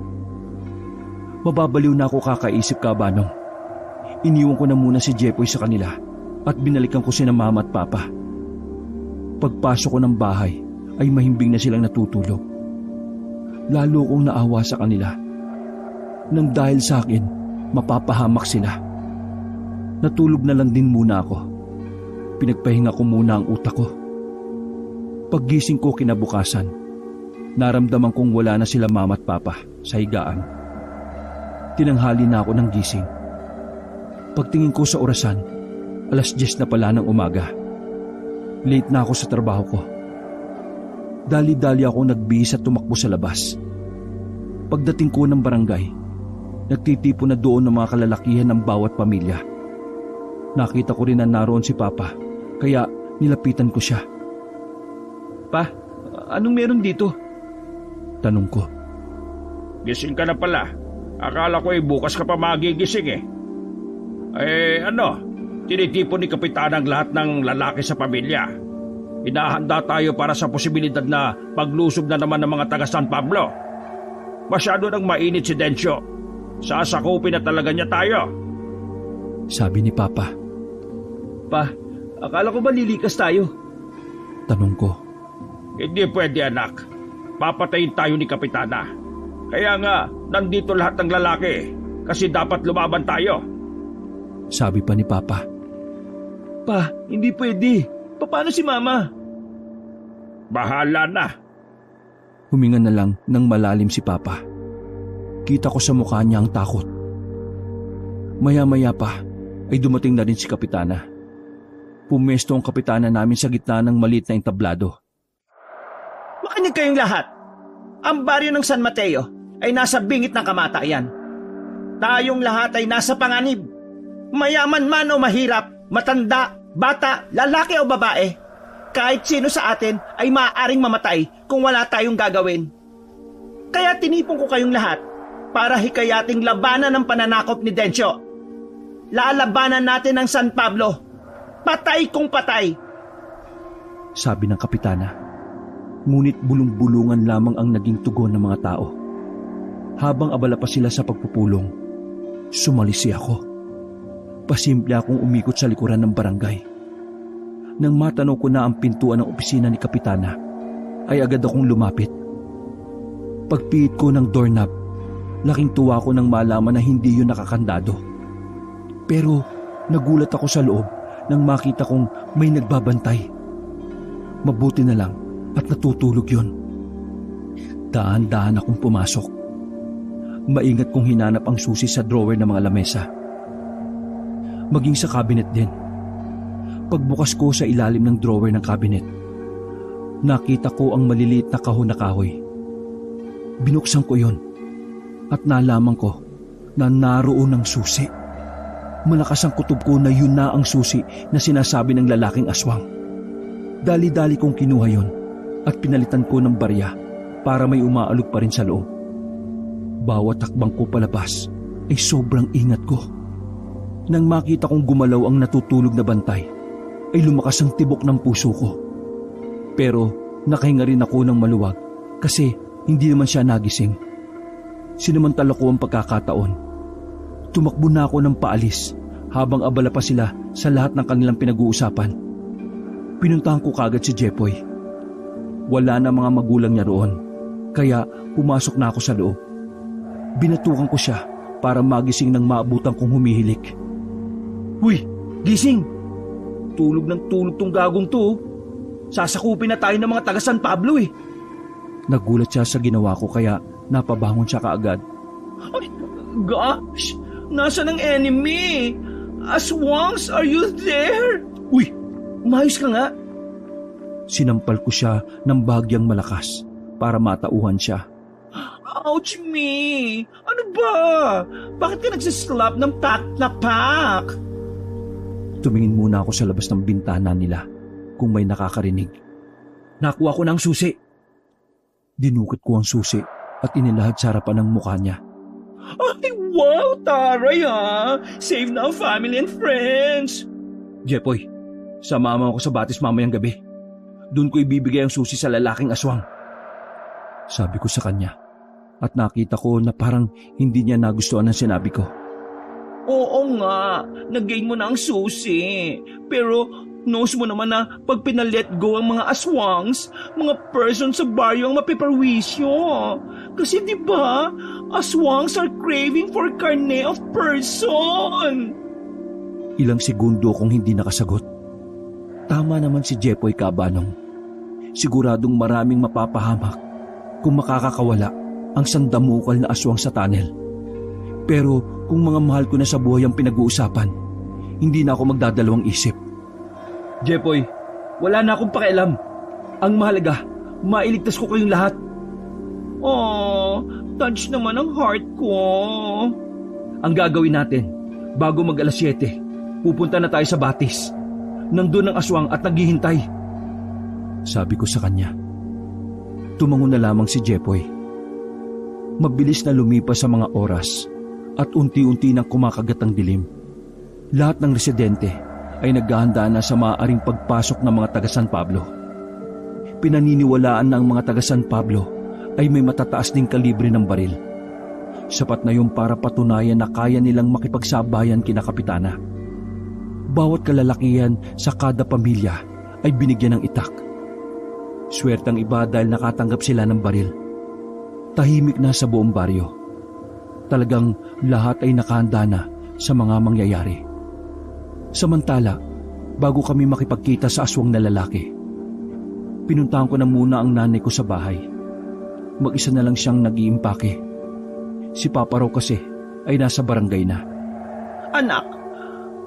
Mababaliw na ako kakaisip, Kabanong. Iniwan ko na muna si Jepoy sa kanila at binalikan ko sina Mama at Papa. Pagpasok ko ng bahay ay mahimbing na silang natutulog. Lalo kong naawa sa kanila. Nang dahil sa akin, mapapahamak sila. Natulog na lang din muna ako. Pinagpahinga ko muna ang utak ko. Paggising ko kinabukasan, naramdaman kong wala na sila Mama at Papa sa higaan. Tinanghali na ako ng gising. Pagtingin ko sa orasan, alas 10 na pala ng umaga. Late na ako sa trabaho ko. Dali-dali ako nagbihis at tumakbo sa labas. Pagdating ko ng barangay, nagtitipo na doon ng mga kalalakihan ng bawat pamilya. Nakita ko rin na naroon si Papa, kaya nilapitan ko siya. Pa, anong meron dito? Tanong ko. Gising ka na pala. Akala ko bukas ka pa magigising eh. Tinitipon ni Kapitana ang lahat ng lalaki sa pamilya. Hinahanda tayo para sa posibilidad na paglusob na naman ng mga taga San Pablo. Masyado nang mainit si Dencio. Sasakupin na talaga niya tayo. Sabi ni Papa. Pa, akala ko ba lilikas tayo? Tanong ko. Hindi pwede, anak. Papatayin tayo ni Kapitana. Kaya nga, nandito lahat ng lalaki kasi dapat lumaban tayo. Sabi pa ni Papa. Pa, hindi pwede. Paano si Mama? Bahala na. Huminga na lang ng malalim si Papa. Kita ko sa mukha niya ang takot. Maya-maya pa ay dumating na rin si Kapitana. Pumesto ang Kapitana namin sa gitna ng maliit na entablado. Makinig kayong lahat. Ang baryo ng San Mateo ay nasa bingit ng kamatayan. Tayong lahat ay nasa panganib. Mayaman man o mahirap, matanda, bata, lalaki o babae, kahit sino sa atin ay maaaring mamatay kung wala tayong gagawin. Kaya tinipon ko kayong lahat para hikayating labanan ng pananakop ni Dencio. Lalabanan natin ang San Pablo. Patay kung patay. Sabi ng Kapitana. Ngunit bulong-bulungan lamang ang naging tugon ng mga tao. Habang abala pa sila sa pagpupulong, sumalisi ako. Pasimple akong umikot sa likuran ng barangay. Nang matanaw ko na ang pintuan ng opisina ni Kapitana, ay agad akong lumapit. Pagpiit ko ng doorknob, laking tuwa ko nang malaman na hindi yun nakakandado. Pero nagulat ako sa loob nang makita kong may nagbabantay. Mabuti na lang at natutulog yon. Daan-daan akong pumasok. Maingat kong hinanap ang susi sa drawer ng mga lamesa. Maging sa cabinet din. Pagbukas ko sa ilalim ng drawer ng cabinet, nakita ko ang maliliit na kahon na kahoy. Binuksan ko yon at nalaman ko na naroon ang susi. Malakas ang kutob ko na yun na ang susi na sinasabi ng lalaking aswang. Dali-dali kong kinuha yon at pinalitan ko ng barya para may umaalog pa rin sa loob. Bawat takbang ko palabas ay sobrang ingat ko. Nang makita kong gumalaw ang natutulog na bantay, ay lumakas ang tibok ng puso ko. Pero nakahinga rin ako ng maluwag kasi hindi naman siya nagising. Sinamantala ko ang pagkakataon. Tumakbo na ako ng paalis habang abala pa sila sa lahat ng kanilang pinag-uusapan. Pinuntahan ko kagad si Jepoy. Wala na mga magulang niya roon, kaya pumasok na ako sa loob. Binatukan ko siya para magising ng maabutan kong humihilik. Uy, gising! Tulog ng tulog tong gagong to. Sasakupin na tayo ng mga taga San Pablo eh. Nagulat siya sa ginawa ko kaya napabangon siya kaagad. Ay, gosh! Nasaan ang enemy? Aswangs, are you there? Uy, umayos ka nga. Sinampal ko siya ng bahagyang malakas para matauhan siya. Ouch me! Ano ba? Bakit ka nagsislap ng pak na pak? Tumingin muna ako sa labas ng bintana nila kung may nakakarinig. Nakuha ko ng susi. Dinukit ko ang susi at inilahad sa harapan ng mukha niya. Ay, wow, taray ha! Save na ang family and friends! Jepoy, samahan mo ako sa batis mamayang gabi. Doon ko ibibigay ang susi sa lalaking aswang. Sabi ko sa kanya at nakita ko na parang hindi niya nagustuhan ang sinabi ko. Oo nga, nag-gain mo na ang susi. Pero knows mo naman na pag pinalet go ang mga aswangs, mga person sa baryo ang mapiperwisyo. Kasi di ba, aswangs are craving for carne of person. Ilang segundo akong hindi nakasagot. Tama naman si Jepoy Cabanong. Siguradong maraming mapapahamak kung makakakawala ang sandamukal na aswang sa tunnel. Pero kung mga mahal ko na sa buhay ang pinag-uusapan, hindi na ako magdadalawang isip. Jepoy, wala na akong pakialam. Ang mahalaga, mailigtas ko kayong lahat. Oh, touch naman ang heart ko. Ang gagawin natin, bago mag alas 7, pupunta na tayo sa batis. Nandun ang aswang at naghihintay. Sabi ko sa kanya. Tumango na lamang si Jepoy. Mabilis na lumipas sa mga oras at unti-unti nang kumakagat ang dilim. Lahat ng residente ay naghahanda na sa maaaring pagpasok ng mga taga San Pablo. Pinaniniwalaan ng mga taga San Pablo ay may matataas ding kalibre ng baril. Sapat na yun para patunayan na kaya nilang makipagsabayan kina Kapitana. Bawat kalalakihan sa kada pamilya ay binigyan ng itak. Swertang iba dahil nakatanggap sila ng baril. Tahimik na sa buong baryo. Talagang lahat ay nakahanda na sa mga mangyayari. Samantala, bago kami makipagkita sa aswang na lalaki, pinuntahan ko na muna ang nanay ko sa bahay. Mag-isa na lang siyang nag-iimpake. Si Papa raw kasi ay nasa barangay na. Anak,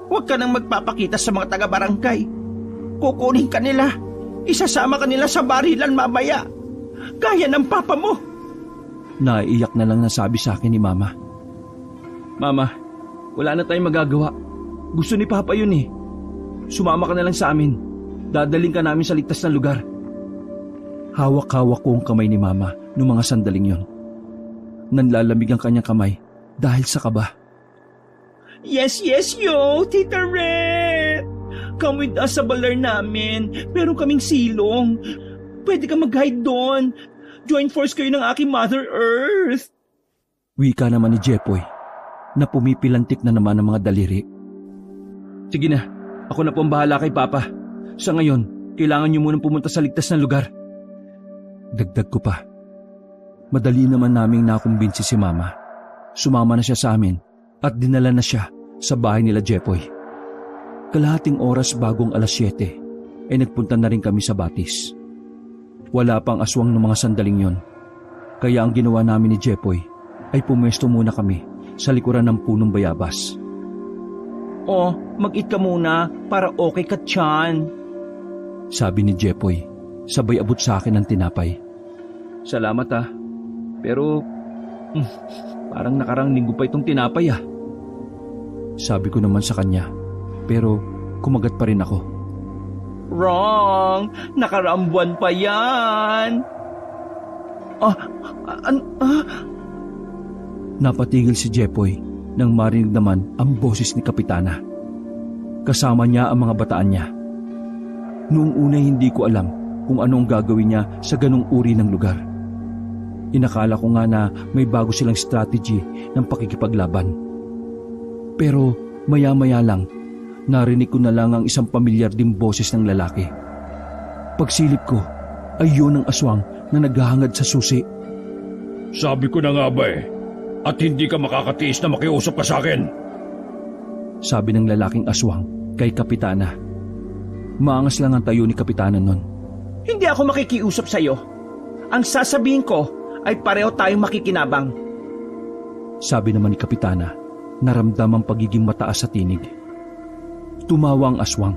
huwag ka nang magpapakita sa mga taga-barangay. Kukunin ka nila. Isasama ka nila sa barilan mamaya. Gaya ng papa mo. Naiiyak na lang nasabi sa akin ni Mama. Mama, wala na tayong magagawa. Gusto ni Papa yun eh. Sumama ka na lang sa amin. Dadaling ka namin sa ligtas na lugar. Hawak-hawak ko ang kamay ni Mama noong mga sandaling yon. Nanlalamig ang kanyang kamay dahil sa kaba. Yes, yo, Tita Red. Come with us sa baler namin. Meron kaming silong. Pwede ka mag-hide doon. Join force kayo ng aking Mother Earth. Wika naman ni Jepoy na pumipilantik na naman ng mga daliri. Sige na, ako na po ang bahala kay Papa. Sa ngayon, kailangan niyo munang pumunta sa ligtas na lugar. Dagdag ko pa. Madali naman naming nakumbinsi si Mama. Sumama na siya sa amin at dinala na siya sa bahay nila Jepoy. Kalahating oras bagong alas 7 ay nagpunta na rin kami sa Batis. Wala pang aswang ng mga sandaling yon. Kaya ang ginawa namin ni Jepoy ay pumwesto muna kami sa likuran ng punong bayabas. Oh, mag-eat ka muna para okay ka, tiyan. Sabi ni Jepoy, sabay abot sa akin ng tinapay. Salamat ah. Pero, parang nakarang linggo pa itong tinapay ah. Sabi ko naman sa kanya, pero kumagat pa rin ako. Wrong! Nakaraang buwan pa yan! Napatigil si Jepoy nang marinig naman ang boses ni Kapitana. Kasama niya ang mga bataan niya. Noong una hindi ko alam kung ano ang gagawin niya sa ganong uri ng lugar. Inakala ko nga na may bago silang strategy ng pakikipaglaban. Pero maya-maya lang, narinig ko na lang ang isang pamilyar ding boses ng lalaki. Pagsilip ko, ay yun ang aswang na naghahangad sa susi. Sabi ko na nga ba at hindi ka makakatiis na makiusap ka sa akin. Sabi ng lalaking aswang kay Kapitana. Maangas lang ang tayo ni Kapitana nun. Hindi ako makikiusap sa'yo. Ang sasabihin ko ay pareho tayong makikinabang. Sabi naman ni Kapitana, naramdam ang pagiging mataas sa tinig. Tumawa ang aswang.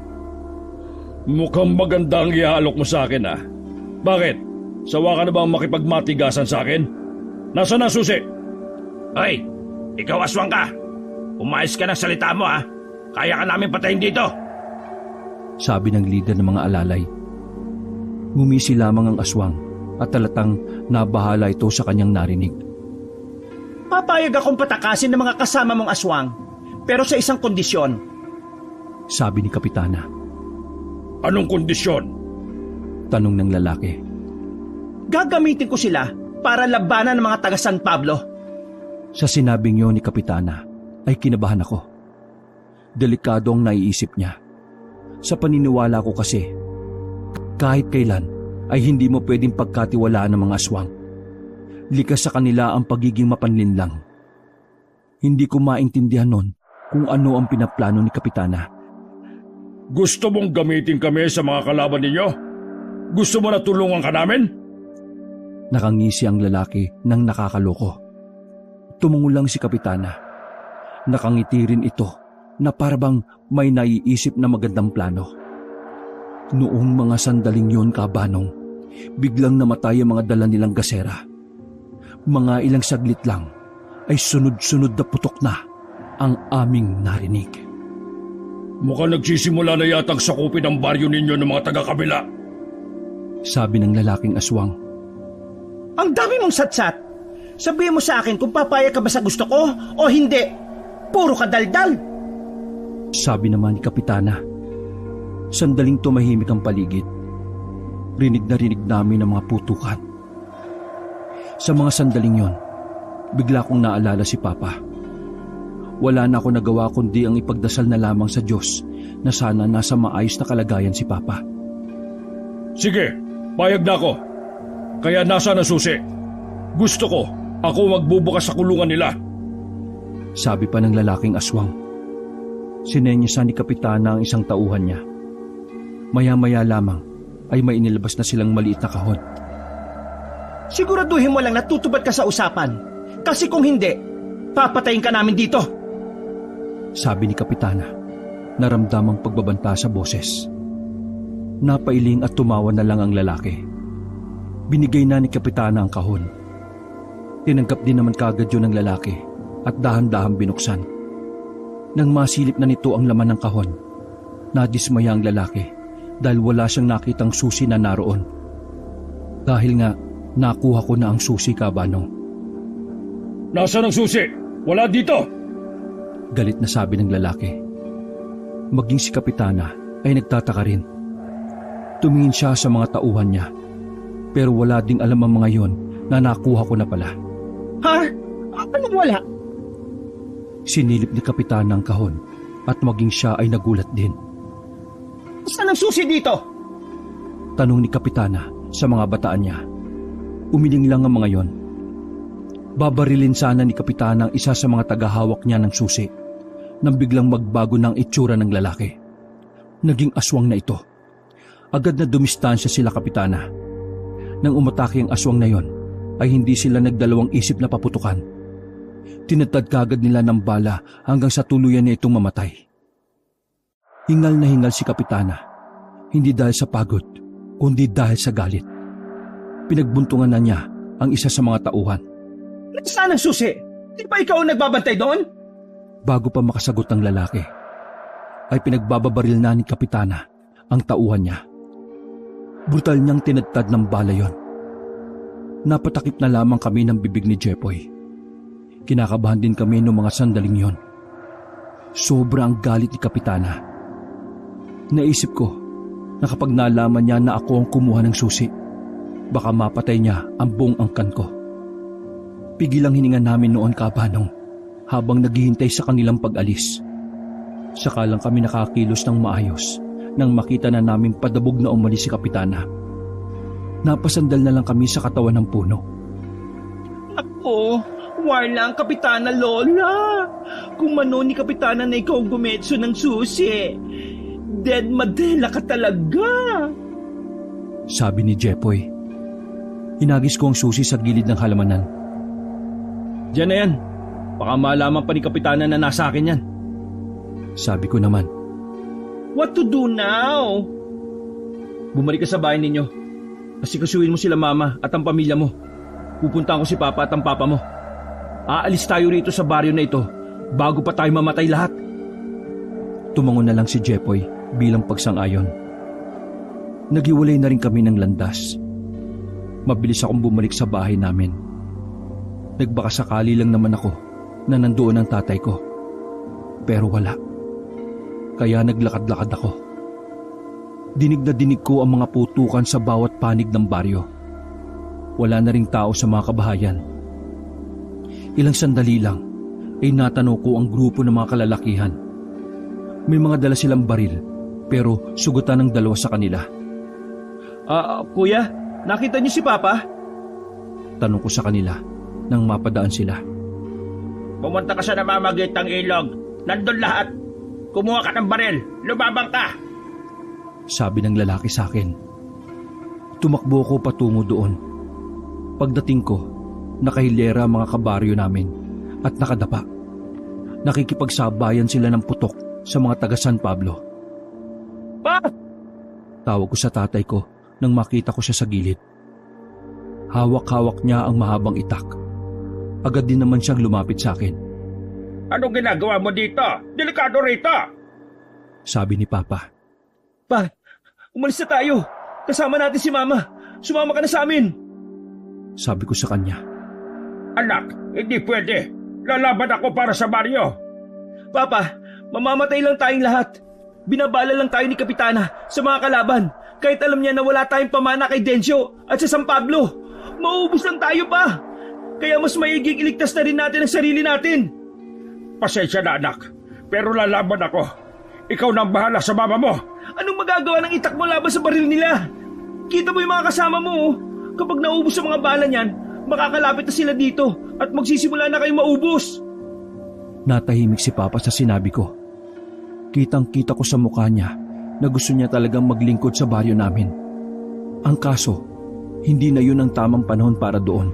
Mukhang maganda ang iaalok mo sa akin Bakit? Sawa ka na bang makipagmatigasan sa akin? Nasaan ang susi? Hoy, ikaw aswang ka. Umayos ka ng salita mo Kaya ka namin patayin dito. Sabi ng leader ng mga alalay. Ngumisi lamang ang aswang at talatang nabahala ito sa kanyang narinig. Papayag akong patakasin ng mga kasama mong aswang, pero sa isang kondisyon. Sabi ni Kapitana. Anong kondisyon? Tanong ng lalaki. Gagamitin ko sila para labanan ng mga taga San Pablo. Sa sinabing yon ni Kapitana ay kinabahan ako. Delikado ang naiisip niya. Sa paniniwala ko kasi, kahit kailan ay hindi mo pwedeng pagkatiwalaan ng mga aswang. Likas sa kanila ang pagiging mapanlinlang. Hindi ko maintindihan nun kung ano ang pinaplano ni Kapitana. Gusto mong gamitin kami sa mga kalaban ninyo? Gusto mo na tulungan ka namin? Nakangisi ang lalaki ng nakakaloko. Tumungo lang si Kapitana. Nakangiti rin ito na parabang may naiisip na magandang plano. Noong mga sandaling yon, Kabanong, biglang namatay ang mga dala nilang gasera. Mga ilang saglit lang ay sunod-sunod na putok na ang aming narinig. Mukhang nagsisimula na yatang sakupin ang baryo ninyo ng mga taga-kabila. Sabi ng lalaking aswang. Ang dami mong satsat. Sabihin mo sa akin kung papayag ka ba sa gusto ko o hindi. Puro ka daldal. Sabi naman ni Kapitana. Sandaling tumahimik ang paligid. Rinig na rinig namin ang mga putukan. Sa mga sandaling yon, bigla kong naalala si Papa. Wala na ako nagawa kundi ang ipagdasal na lamang sa Diyos na sana nasa maayos na kalagayan si Papa. Sige, payag na ako. Kaya nasa na susi? Gusto ko, ako magbubukas sa kulungan nila. Sabi pa ng lalaking aswang. Sinenyasan ni Kapitana ang isang tauhan niya. Maya-maya lamang ay may inilabas na silang maliit na kahon. Siguraduhin mo lang natutupad ka sa usapan. Kasi kung hindi, papatayin ka namin dito. Sabi ni Kapitana, naramdamang pagbabanta sa boses. Napailing at tumawa na lang ang lalaki. Binigay na ni Kapitana ang kahon. Tinanggap din naman kaagad yun ng lalaki at dahan-dahan binuksan. Nang masilip na nito ang laman ng kahon, nadismaya ang lalaki dahil wala siyang nakitang susi na naroon. Dahil nga, nakuha ko na ang susi, Kabanong. Nasaan ang susi? Wala dito! Galit na sabi ng lalaki. Maging si Kapitana ay nagtataka rin. Tumingin siya sa mga tauhan niya, pero wala ding alam ang mga yon na nakuha ko na pala. Ha? Anong wala? Sinilip ni Kapitana ang kahon at maging siya ay nagulat din. Saan ang susi dito? Tanong ni Kapitana sa mga bataan niya. Umiling lang ang mga yon. Babarilin sana ni Kapitana ang isa sa mga tagahawak niya ng susi nang biglang magbago ng itsura ng lalaki. Naging aswang na ito. Agad na dumistansya sila Kapitana. Nang umatake ang aswang na yon, ay hindi sila nagdalawang isip na paputukan. Tinatad kagad nila ng bala hanggang sa tuluyan na itong mamatay. Hingal na hingal si Kapitana, hindi dahil sa pagod, kundi dahil sa galit. Pinagbuntungan na niya ang isa sa mga tauhan. Nasaan ang susi? Di ba ikaw ang nagbabantay doon? Bago pa makasagot ang lalaki, ay pinagbababaril na ni Kapitana ang tauhan niya. Brutal niyang tinadtad ng bala yon. Napatakip na lamang kami ng bibig ni Jepoy. Kinakabahan din kami noong mga sandaling yon. Sobra ang galit ni Kapitana. Naisip ko na kapag nalaman niya na ako ang kumuha ng susi, baka mapatay niya ang buong angkan ko. Pigilang hininga namin noon Kabanong habang naghihintay sa kanilang pag-alis. Saka lang kami nakakilos ng maayos nang makita na namin padabog na umalis si Kapitana. Napasandal na lang kami sa katawan ng puno. Ako, wala ang Kapitana Lola. Kung mano ni Kapitana na ikaw gumetso ng susi, dead madela ka talaga. Sabi ni Jepoy. Hinagis ko ang susi sa gilid ng halamanan. Diyan na yan. Baka malaman pa ni Kapitana na nasa akin yan. Sabi ko naman. What to do now? Bumalik ka sa bahay ninyo. Asikasuhin mo sila mama at ang pamilya mo. Pupuntahan ko si papa at ang papa mo. Aalis tayo rito sa baryo na ito bago pa tayo mamatay lahat. Tumangon na lang si Jepoy bilang pagsang-ayon. Naghiwalay na rin kami ng landas. Mabilis akong bumalik sa bahay namin. Nagbakasakali lang naman ako na nandoon ang tatay ko. Pero wala. Kaya naglakad-lakad ako. Dinig na dinig ko ang mga putukan sa bawat panig ng baryo. Wala na ring tao sa mga kabahayan. Ilang sandali lang ay natanaw ko ang grupo ng mga kalalakihan. May mga dala silang baril pero sugutan ng dalawa sa kanila. Kuya, nakita niyo si Papa? Tanong ko sa kanila nang mapadaan sila. Pumunta ka sa namamagitang ilog. Nandun lahat. Kumuha ka ng baril. Lumabang ka. Sabi ng lalaki sa akin. Tumakbo ko patungo doon. Pagdating ko, nakahilera mga kabaryo namin at nakadapa. Nakikipagsabayan sila ng putok sa mga taga San Pablo. Pa! Tawag ko sa tatay ko nang makita ko siya sa gilid. Hawak-hawak niya ang mahabang itak. Agad din naman siyang lumapit sa akin. Anong ginagawa mo dito? Delikado rito. Sabi ni Papa. Pa, umalis na tayo. Kasama natin si Mama. Sumama ka na sa amin. Sabi ko sa kanya. Anak, hindi pwede. Lalaban ako para sa baryo. Papa, mamamatay lang tayong lahat. Binabala lang tayo ni Kapitana sa mga kalaban. Kahit alam niya na wala tayong pamana kay Dencio at sa San Pablo. Mauubos lang tayo pa. Kaya mas maiging iligtas na rin natin ang sarili natin. Pasensya na anak, pero lalaban ako. Ikaw nang bahala sa mama mo. Anong magagawa ng itak mo laban sa baril nila? Kita mo yung mga kasama mo, oh. Kapag naubos ang mga bala niyan, makakalapit na sila dito at magsisimula na kayo maubos. Natahimik si Papa sa sinabi ko. Kitang-kita ko sa mukha niya na gusto niya talagang maglingkod sa baryo namin. Ang kaso, hindi na yun ang tamang panahon para doon.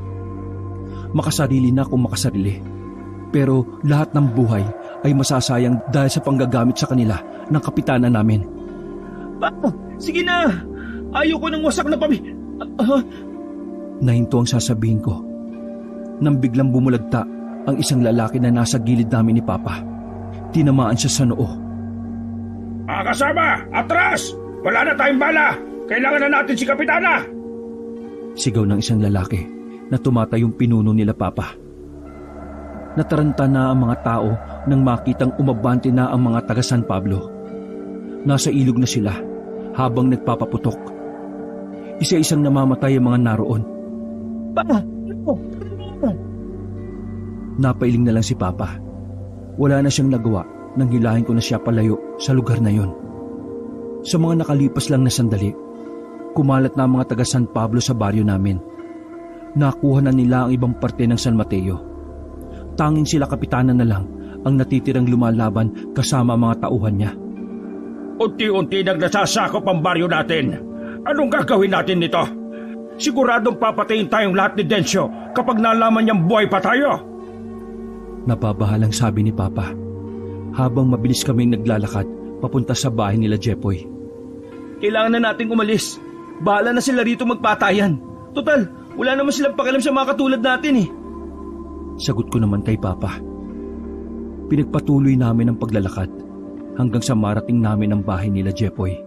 Makasarili na kung makasarili. Pero lahat ng buhay ay masasayang dahil sa panggagamit sa kanila ng kapitana namin. Sige na! Ayoko ng wasak na Nahinto ang sasabihin ko. Nang biglang bumulagta ang isang lalaki na nasa gilid namin ni Papa. Tinamaan siya sa noo. Mga kasama! Atras! Wala na tayong bala! Kailangan na natin si Kapitana! Sigaw ng isang lalaki na tumatayong pinuno nila Papa. Nataranta na ang mga tao nang makitang umabante na ang mga taga San Pablo. Nasa ilog na sila habang nagpapaputok. Isa-isang namamatay ang mga naroon. Napailing na lang si Papa. Wala na siyang nagawa nang hilahin ko na siya palayo sa lugar na yon. Sa mga nakalipas lang na sandali, kumalat na ang mga taga San Pablo sa baryo namin. Nakuha na nila ang ibang parte ng San Mateo. Tanging sila Kapitana na lang ang natitirang lumalaban kasama ang mga tauhan niya. Unti-unti nang nasasakop ang baryo natin. Anong gagawin natin nito? Siguradong papatayin tayong lahat ni Densyo kapag nalaman niyang buhay pa tayo. Napabahalang sabi ni Papa habang mabilis kaming naglalakad papunta sa bahay nila Jepoy. Kailangan na nating umalis. Bahala na sila rito magpatayan. Total, wala naman silang pakialam sa mga katulad natin eh. Sagot ko naman kay Papa. Pinagpatuloy namin ang paglalakad hanggang sa marating namin ang bahay nila Jepoy.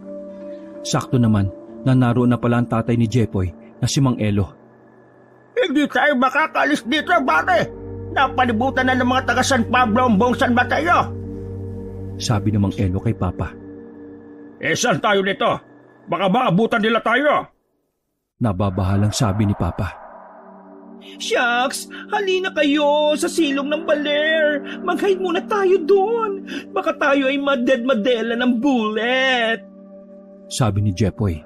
Sakto naman na naroon na pala ang tatay ni Jepoy na si Mang Elo. Hindi tayo makakalis dito, pare. Napalibutan na ng mga taga San Pablo ang buong San Mateo. Sabi ng Mang Elo kay Papa. Saan tayo nito? Baka maabutan nila tayo. Nababahalang sabi ni Papa. Shucks, halina kayo sa silong ng baler. Mag-hide muna tayo doon. Baka tayo ay madela ng bullet. Sabi ni Jepoy.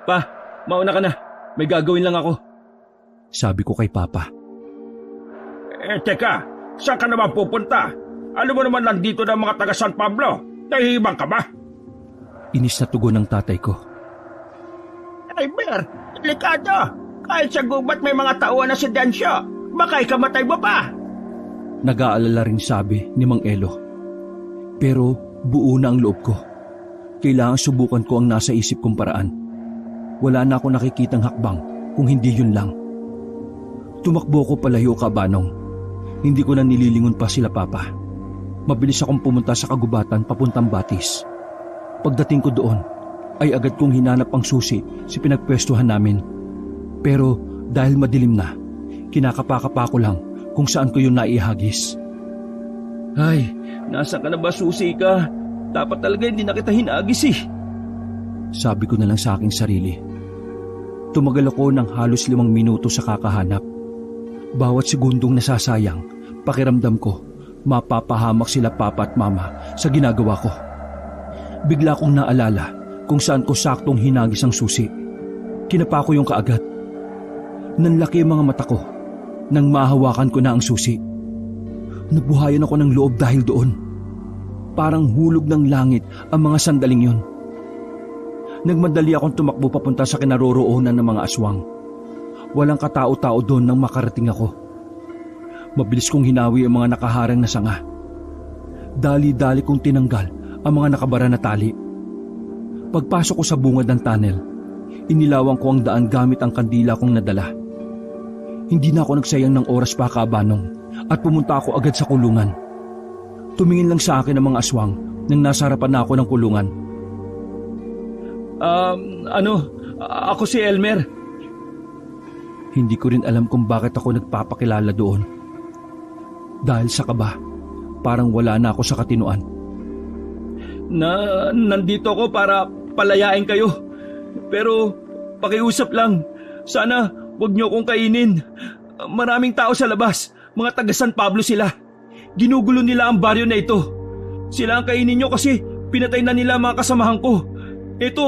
Pa, mauna ka na. May gagawin lang ako. Sabi ko kay Papa. Teka, saan ka naman pupunta? Alam mo naman nandito ng mga taga San Pablo. Nahihibang ka ba? Inis na tugon ng tatay ko. Ay, Ber, delikado. Kahit sa gubat may mga tauhan na si Densyo, baka ikamatay mo pa. Nag-aalala rin sabi ni Mang Elo. Pero buo na ang loob ko. Kailangan subukan ko ang nasa isip kong paraan. Wala na ako nakikitang hakbang kung hindi yun lang. Tumakbo ko palayo kabanong. Hindi ko na nililingon pa sila Papa. Mabilis akong pumunta sa kagubatan papuntang Batis. Pagdating ko doon, ay agad kong hinanap ang susi sa pinagpwestuhan namin. Pero dahil madilim na, kinakapakapa ko lang kung saan ko yun naihagis. Ay, nasa ka na ba susi ka? Dapat talaga hindi na kita hinagis eh. Sabi ko na lang sa aking sarili. Tumagal ako ng halos 5 minuto sa kakahanap. Bawat segundong nasasayang, pakiramdam ko, mapapahamak sila Papa at Mama sa ginagawa ko. Bigla kong naalala kung saan ko saktong hinagis ang susi. Kinapa ko yung kaagad. Nanlaki ang mga mata ko nang mahawakan ko na ang susi. Nabuhayan ako ng loob dahil doon. Parang hulog ng langit ang mga sandaling yon. Nagmadali akong tumakbo papunta sa kinaroroonan ng mga aswang. Walang katao-tao doon nang makarating ako. Mabilis kong hinawi ang mga nakaharang na sanga. Dali-dali kong tinanggal ang mga nakabara na tali. Pagpasok ko sa bungad ng tunnel, inilawan ko ang daan gamit ang kandila kong nadala. Hindi na ako nagsayang ng oras pa kabanong at pumunta ako agad sa kulungan. Tumingin lang sa akin ang mga aswang nang nasa harapan na ako ng kulungan. Ako si Elmer. Hindi ko rin alam kung bakit ako nagpapakilala doon. Dahil sa kaba, parang wala na ako sa katinuan. Nandito ako para palayain kayo. Pero pakiusap lang, sana wag niyo akong kainin. Maraming tao sa labas, mga taga San Pablo sila. Ginugulo nila ang baryo na ito. Sila ang kainin niyo kasi pinatay na nila mga kasamahan ko. Ito,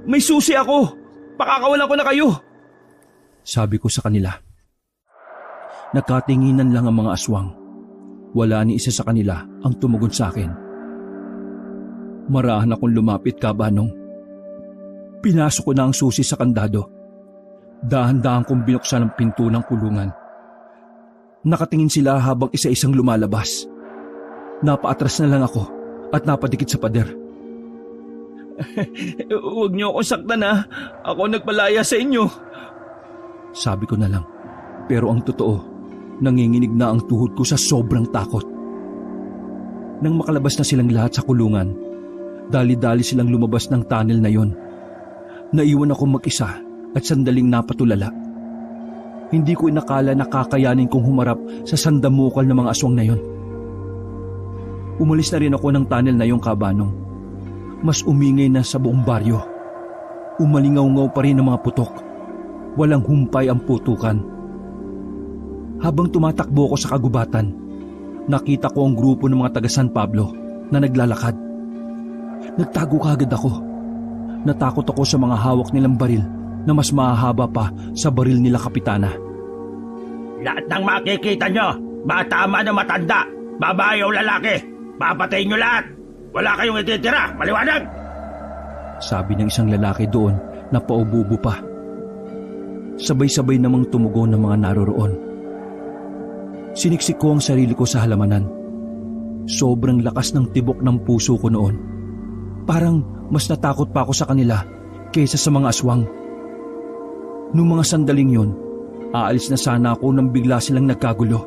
may susi ako. Pakakawalan ko na kayo. Sabi ko sa kanila. Nakatinginan lang ang mga aswang. Wala ni isa sa kanila ang tumugon sa akin. Marahan akong lumapit kabanong. Pinasok ko na ang susi sa kandado. Dahan-dahan kong binuksan ang pinto ng kulungan. Nakatingin sila habang isa-isang lumalabas. Napaatras na lang ako at napadikit sa pader. Huwag niyo akong saktan ha. Ako nagpalaya sa inyo. Sabi ko na lang. Pero ang totoo, nanginginig na ang tuhod ko sa sobrang takot. Nang makalabas na silang lahat sa kulungan, dali-dali silang lumabas ng tunnel na yon. Naiwan ako mag-isa at sandaling napatulala. Hindi ko inakala na kakayanin kong humarap sa sandamukal ng mga aswang na yon. Umalis na rin ako ng tunnel na yung kabanong. Mas umingay na sa buong baryo. Umalingaw-ngaw pa rin ang mga putok. Walang humpay ang putukan. Habang tumatakbo ako sa kagubatan, nakita ko ang grupo ng mga taga San Pablo na naglalakad. Nagtago kaagad ako. Natakot ako sa mga hawak nilang baril na mas mahahaba pa sa baril nila Kapitana. Lahat ng makikita nyo, bata man o matanda, babae o lalaki, papatayin nyo lahat. Wala kayong ititira, maliwanag! sabi ng isang lalaki doon na paububo pa. Sabay-sabay namang tumugon ng mga naroroon. Siniksik ko ang sarili ko sa halamanan. Sobrang lakas ng tibok ng puso ko noon. Parang mas natakot pa ako sa kanila kaysa sa mga aswang. Noong mga sandaling yon, aalis na sana ako nang bigla silang nagkagulo.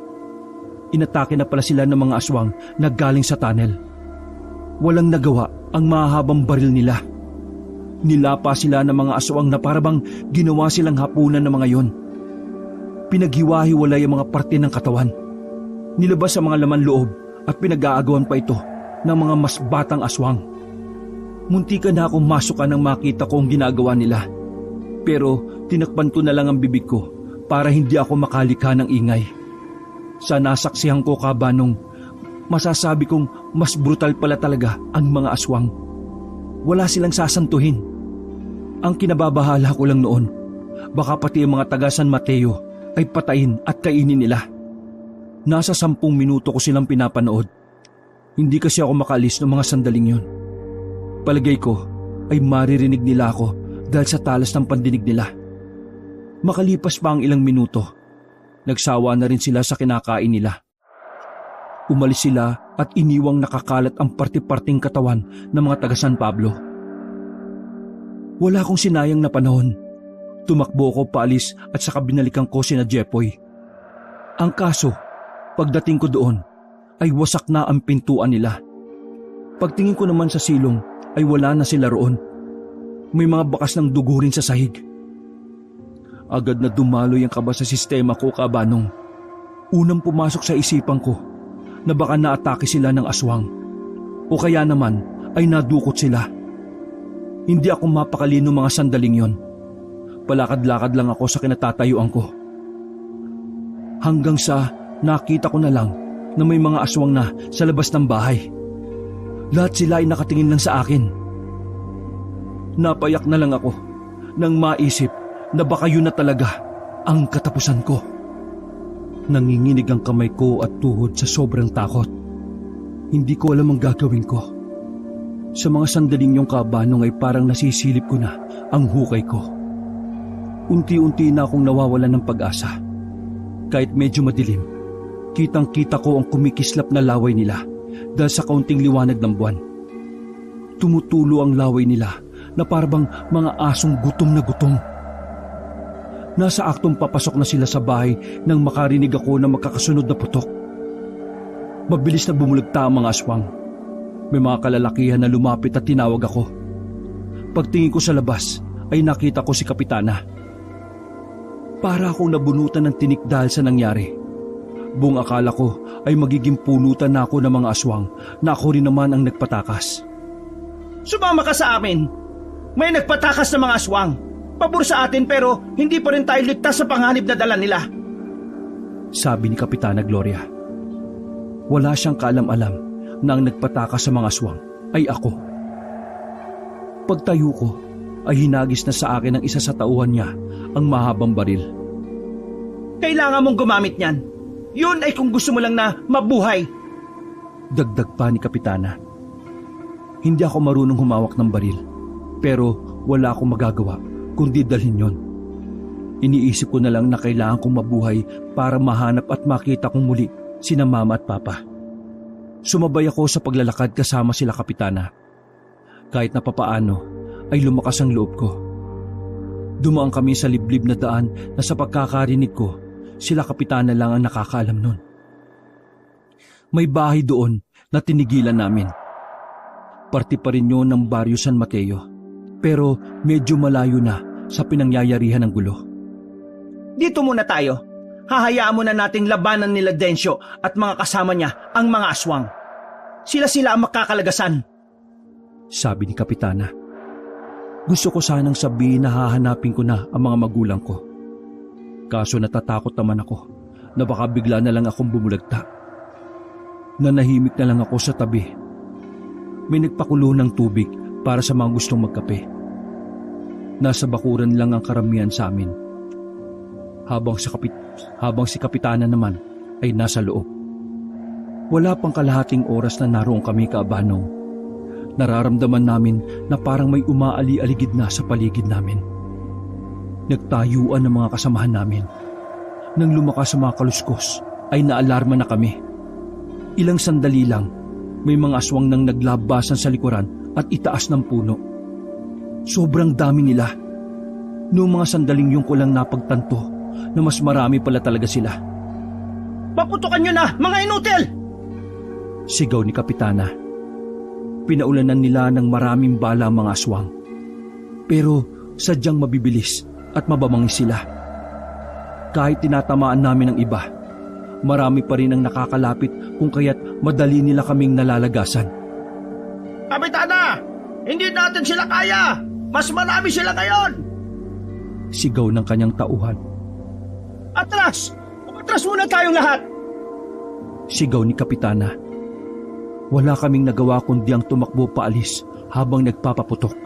Inatake na pala sila ng mga aswang na galing sa tunnel. Walang nagawa ang mahahabang baril nila. Nilapa sila ng mga aswang na parabang ginawa silang hapunan ng mga yon. Pinaghiwa-hiwalay ang mga parte ng katawan. Nilabas ang mga laman loob at pinag-aagawan pa ito ng mga mas batang aswang. Muntikan na akong masukan nang makita ko ang ginagawa nila. Pero tinakpan ko na lang ang bibig ko para hindi ako makalika ng ingay. Sa nasaksihan ko kabanong, masasabi kong mas brutal pala talaga ang mga aswang. Wala silang sasantuhin. Ang kinababahala ko lang noon, baka pati ang mga taga San Mateo ay patayin at kainin nila. Nasa 10 minuto ko silang pinapanood. Hindi kasi ako makaalis ng mga sandaling yun. Palagay ko ay maririnig nila ako dahil sa talas ng pandinig nila. Makalipas pa ang ilang minuto, nagsawa na rin sila sa kinakain nila. Umalis sila at iniwang nakakalat ang parte-parting katawan ng mga taga San Pablo. Wala akong sinayang na panahon. Tumakbo ko paalis at saka binalikan ko sina Jepoy. Ang kaso, pagdating ko doon, ay wasak na ang pintuan nila. Pagtingin ko naman sa silong, ay wala na sila roon. May mga bakas ng dugo rin sa sahig. Agad na dumaloy ang kaba sa sistema ko, kabanong. Unang pumasok sa isipan ko na baka naatake sila ng aswang. O kaya naman ay nadukot sila. Hindi ako mapakali ng mga sandaling yon. Palakad-lakad lang ako sa kinatatayuan ko. Hanggang sa nakita ko na lang na may mga aswang na sa labas ng bahay. Lahat sila ay nakatingin lang sa akin. Napayak na lang ako nang maisip na baka yun na talaga ang katapusan ko. Nanginginig ang kamay ko at tuhod sa sobrang takot. Hindi ko alam ang gagawin ko. Sa mga sandaling yung kabanong ay parang nasisilip ko na ang hukay ko. Unti-unti na akong nawawalan ng pag-asa. Kahit medyo madilim, kitang-kita ko ang kumikislap na laway nila dahil sa kaunting liwanag ng buwan. Tumutulo ang laway nila na parang mga asong gutom na gutom. Nasa aktong papasok na sila sa bahay nang makarinig ako ng magkakasunod na putok. Mabilis na bumulagta ang mga aswang. May mga kalalakihan na lumapit at tinawag ako. Pagtingin ko sa labas ay nakita ko si Kapitana. Para akong nabunutan ng tinik dahil sa nangyari. Buong akala ko ay magiging pulutan na ako ng mga aswang na ako rin naman ang nagpatakas. Sumama ka sa amin. May nagpatakas ng mga aswang. Pabor sa atin pero hindi pa rin tayo ligtas sa panganib na dala nila. Sabi ni Kapitana Gloria. Wala siyang kaalam-alam na ang nagpatakas sa mga aswang ay ako. Pagtayo ko ay hinagis na sa akin ng isa sa tauhan niya ang mahabang baril. Kailangan mong gumamit niyan. Yun ay kung gusto mo lang na mabuhay. Dagdag pa ni Kapitana. Hindi ako marunong humawak ng baril, pero wala akong magagawa kundi dalhin yon. Iniisip ko na lang na kailangan kong mabuhay para mahanap at makita kong muli sina Mama at Papa. Sumabay ako sa paglalakad kasama sila Kapitana. Kahit na papaano ay lumakas ang loob ko. Dumaan kami sa liblib na daan na sa pagkakarinig ko, sila Kapitana lang ang nakakaalam nun. May bahay doon na tinigilan namin. Parte pa rin yun ng Baryo San Mateo, pero medyo malayo na sa pinangyayarihan ng gulo. Dito muna tayo. Hahayaan mo na nating labanan nila Densyo at mga kasama niya ang mga aswang. Sila ang makakalagasan. Sabi ni Kapitana. Gusto ko sanang sabihin na hahanapin ko na ang mga magulang ko. Kaso natatakot naman ako na baka bigla na lang akong bumulagta. Nanahimik na lang ako sa tabi. May nagpakulo ng tubig para sa mga gustong magkape. Nasa bakuran lang ang karamihan sa amin. Habang si Kapitana naman ay nasa loob. Wala pang kalahating oras na naroon kami, Kaabanong, Nararamdaman namin na parang may umaali-aligid na sa paligid namin. Nagtayuan ang mga kasamahan namin. Nang lumakas sa mga kaluskos, ay naalarma na kami. Ilang sandali lang, may mga aswang nang naglabasan sa likuran at itaas ng puno. Sobrang dami nila. Noong mga sandaling yung ko lang napagtanto na mas marami pala talaga sila. Paputukan nyo na, mga inutil! Sigaw ni Kapitana. Pinaulanan nila ng maraming bala ang mga aswang. Pero sadyang mabibilis at mababangis sila. Kahit tinatamaan namin ng iba, marami pa rin ang nakakalapit kung kaya't madali nila kaming nalalagasan. Kapitana! Hindi natin sila kaya! Mas marami sila ngayon! Sigaw ng kanyang tauhan. Atras! Atras muna tayong lahat! Sigaw ni Kapitana. Wala kaming nagawa kundi ang tumakbo paalis habang nagpapaputok.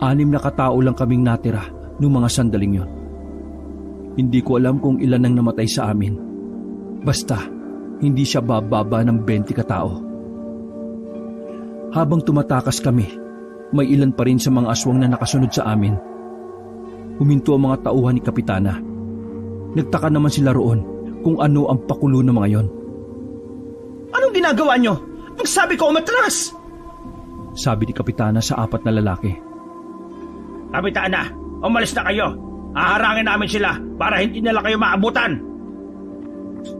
6 na katao lang kaming natira noong mga sandaling yon. Hindi ko alam kung ilan ang namatay sa amin. Basta, hindi siya bababa ng 20 katao. Habang tumatakas kami, may ilan pa rin sa mga aswang na nakasunod sa amin. Huminto ang mga tauhan ni Kapitana. Nagtaka naman sila roon kung ano ang pakulo ng mga yon. Anong ginagawa nyo? Ang sabi ko, umatras! Sabi ni Kapitana sa 4 na lalaki. Kapitana, umalis na kayo. Aharangin namin sila para hindi nila kayo maabutan.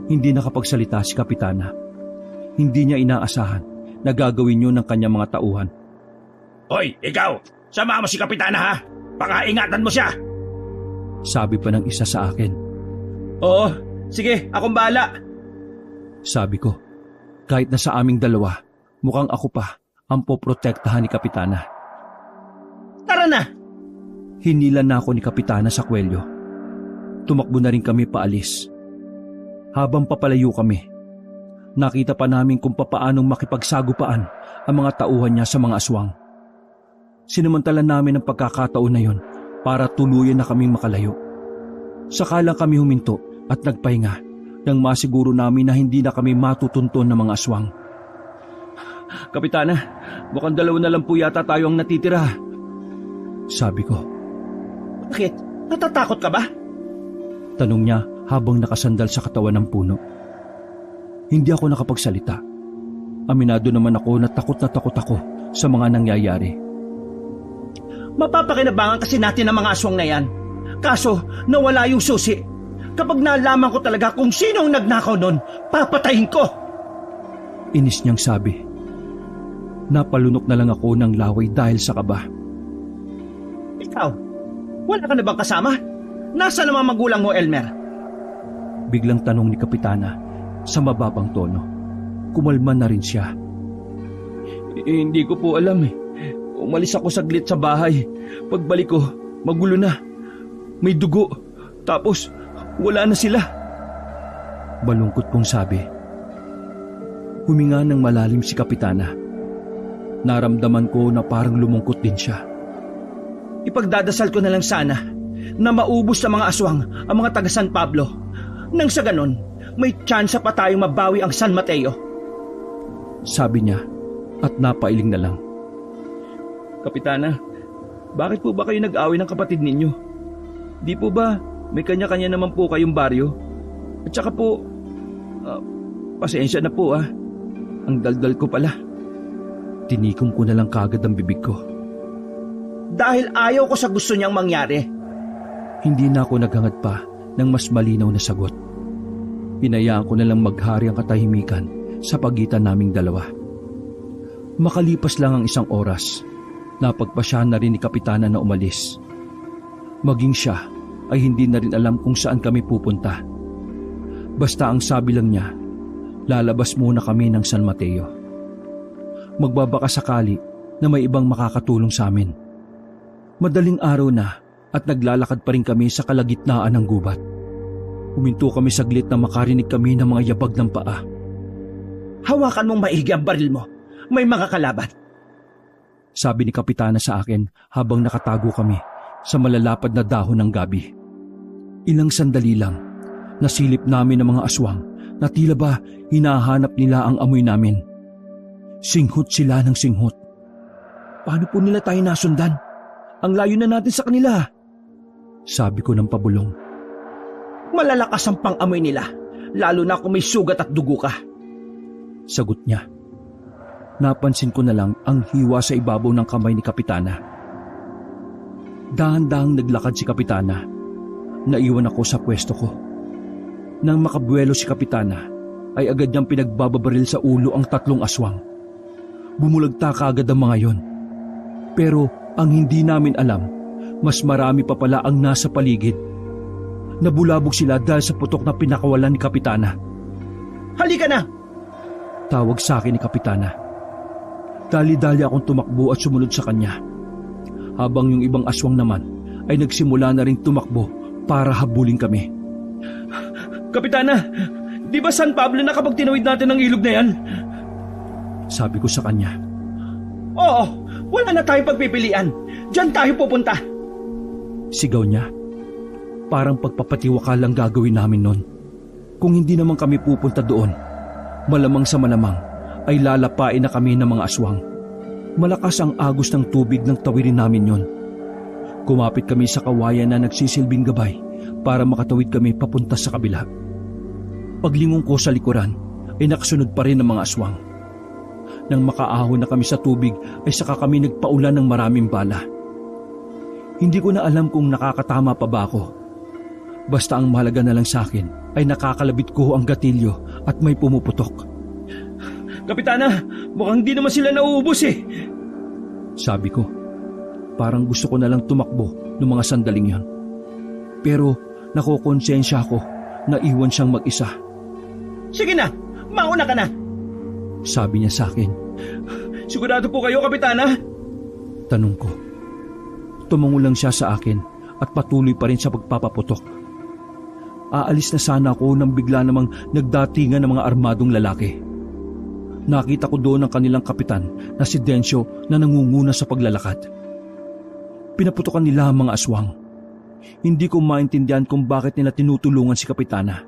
Hindi nakapagsalita si Kapitana. Hindi niya inaasahan na gagawin yun ng kanyang mga tauhan. Hoy, ikaw! Sama mo si Kapitana ha! Baka ingatan mo siya! Sabi pa ng isa sa akin. Oo, sige, akong bahala. Sabi ko, kahit na sa aming dalawa, mukhang ako pa ang poprotektahan ni Kapitana. Tara na! Hinilan na ako ni Kapitana sa kwelyo. Tumakbo na rin kami paalis. Habang papalayo kami, nakita pa namin kung papaanong makipagsagupaan ang mga tauhan niya sa mga aswang. Sinamantala namin ang pagkakataon na yon para tuluyan na kaming makalayo. Saka lang kami huminto at nagpahinga nang masiguro namin na hindi na kami matutunton ng mga aswang. Kapitana, mukhang 2 na lang po yata tayo ang natitira. Sabi ko. Bakit? Natatakot ka ba? Tanong niya habang nakasandal sa katawan ng puno. Hindi ako nakapagsalita. Aminado naman ako na takot ako sa mga nangyayari. Mapapakinabangan kasi natin ang mga aswang na yan. Kaso, nawala yung susi. Kapag nalaman ko talaga kung sino ang nagnakaw nun, papatayin ko! Inis niyang sabi. Napalunok na lang ako ng laway dahil sa kaba. Ikaw, wala ka na bang kasama? Nasaan ang mga magulang mo, Elmer? Biglang tanong ni Kapitana sa mababang tono. Kumalma na rin siya. Hindi ko po alam eh. Umalis ako saglit sa bahay. Pagbalik ko, magulo na. May dugo. Tapos, wala na sila. Balungkot kong sabi. Huminga ng malalim si Kapitana. Naramdaman ko na parang lumungkot din siya. Ipagdadasal ko na lang sana na maubos sa mga aswang ang mga taga San Pablo. Nang sa ganon, may tsansa pa tayong mabawi ang San Mateo. Sabi niya at napailing na lang. Kapitana, bakit po ba kayo nag-away ng kapatid ninyo? Di po ba may kanya-kanya naman po kayong baryo? At saka po, pasensya na po ah. Ang daldal ko pala. Tinikom ko na lang kagad ang bibig ko. Dahil ayaw ko sa gusto niyang mangyari. Hindi na ako naghangad pa ng mas malinaw na sagot. Hinayaan ko na lang maghari ang katahimikan sa pagitan naming dalawa. Makalipas lang ang 1 oras, napagpasyahan na rin ni Kapitana na umalis. Maging siya ay hindi na rin alam kung saan kami pupunta. Basta ang sabi lang niya, lalabas muna kami ng San Mateo. Magbabaka sakali na may ibang makakatulong sa amin. Madaling araw na at naglalakad pa rin kami sa kalagitnaan ng gubat. Huminto kami saglit na makarinig kami ng mga yabag ng paa. Hawakan mong maigi ang baril mo. May mga kalaban. Sabi ni Kapitana sa akin habang nakatago kami sa malalapad na dahon ng gabi. Ilang sandali lang, nasilip namin ang mga aswang na tila ba hinahanap nila ang amoy namin. Singhot sila ng singhot. Paano po nila tayo nasundan? Ang layo na natin sa kanila. Sabi ko ng pabulong. Malalakas ang pang-amoy nila, lalo na kung may sugat at dugo ka. Sagot niya. Napansin ko na lang ang hiwa sa ibabaw ng kamay ni Kapitana. Dahan-dahang naglakad si Kapitana. Naiwan ako sa pwesto ko. Nang makabuelo si Kapitana, ay agad niyang pinagbababaril sa ulo ang 3 aswang. Bumulagta kaagad ang mga yon. Pero ang hindi namin alam, mas marami pa pala ang nasa paligid. Nabulabog sila dahil sa putok na pinakawalan ni Kapitana. Halika na! Tawag sa akin ni Kapitana. Dali-dali akong tumakbo at sumunod sa kanya. Habang yung ibang aswang naman ay nagsimula na ring tumakbo para habulin kami. Kapitana, di ba San Pablo na kapag tinawid natin ang ilog na yan? Sabi ko sa kanya. Oo, wala na tayong pagpipilian. Diyan tayo pupunta. Sigaw niya. Parang pagpapatiwaka lang gagawin namin nun. Kung hindi naman kami pupunta doon, malamang sa malamang ay lalapain na kami ng mga aswang. Malakas ang agos ng tubig nang tawirin namin yon. Kumapit kami sa kawayan na nagsisilbing gabay para makatawid kami papunta sa kabila. Paglingon ko sa likuran ay nakasunod pa rin ang mga aswang. Nang makaahon na kami sa tubig ay saka kami nagpaulan ng maraming bala. Hindi ko na alam kung nakakatama pa ba ako. Basta ang mahalaga na lang sa akin ay nakakalabit ko ang gatilyo at may pumuputok. Kapitana, mukhang di naman sila nauubos eh. Sabi ko, parang gusto ko na lang tumakbo ng mga sandaling yon. Pero nakokonsensya ako na iwan siyang mag-isa. Sige na, mauna ka na. Sabi niya sa akin. Sigurado po kayo, Kapitana? Tanong ko. Tumango lang siya sa akin at patuloy pa rin sa pagpapaputok. Aalis na sana ako nang bigla namang nagdatingan ng mga armadong lalaki. Nakita ko doon ang kanilang kapitan na si Dencio na nangunguna sa paglalakad. Pinaputokan nila ang mga aswang. Hindi ko maintindihan kung bakit nila tinutulungan si Kapitana.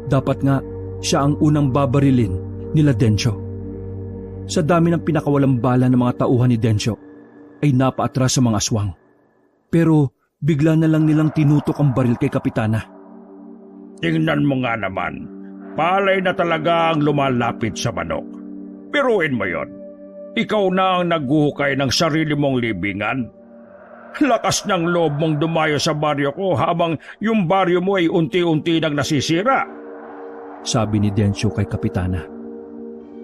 Dapat nga siya ang unang babarilin nila Dencio. Sa dami ng pinakawalang bala ng mga tauhan ni Dencio ay napaatras sa mga aswang. Pero bigla na lang nilang tinutok ang baril kay Kapitana. Tingnan mo nga naman, palay na talaga ang lumalapit sa manok. Piruin mo yon. Ikaw na ang naghuhukay ng sarili mong libingan. Lakas ng loob mong dumayo sa baryo ko habang yung baryo mo ay unti-unti nang nasisira. Sabi ni Dencio kay Kapitana.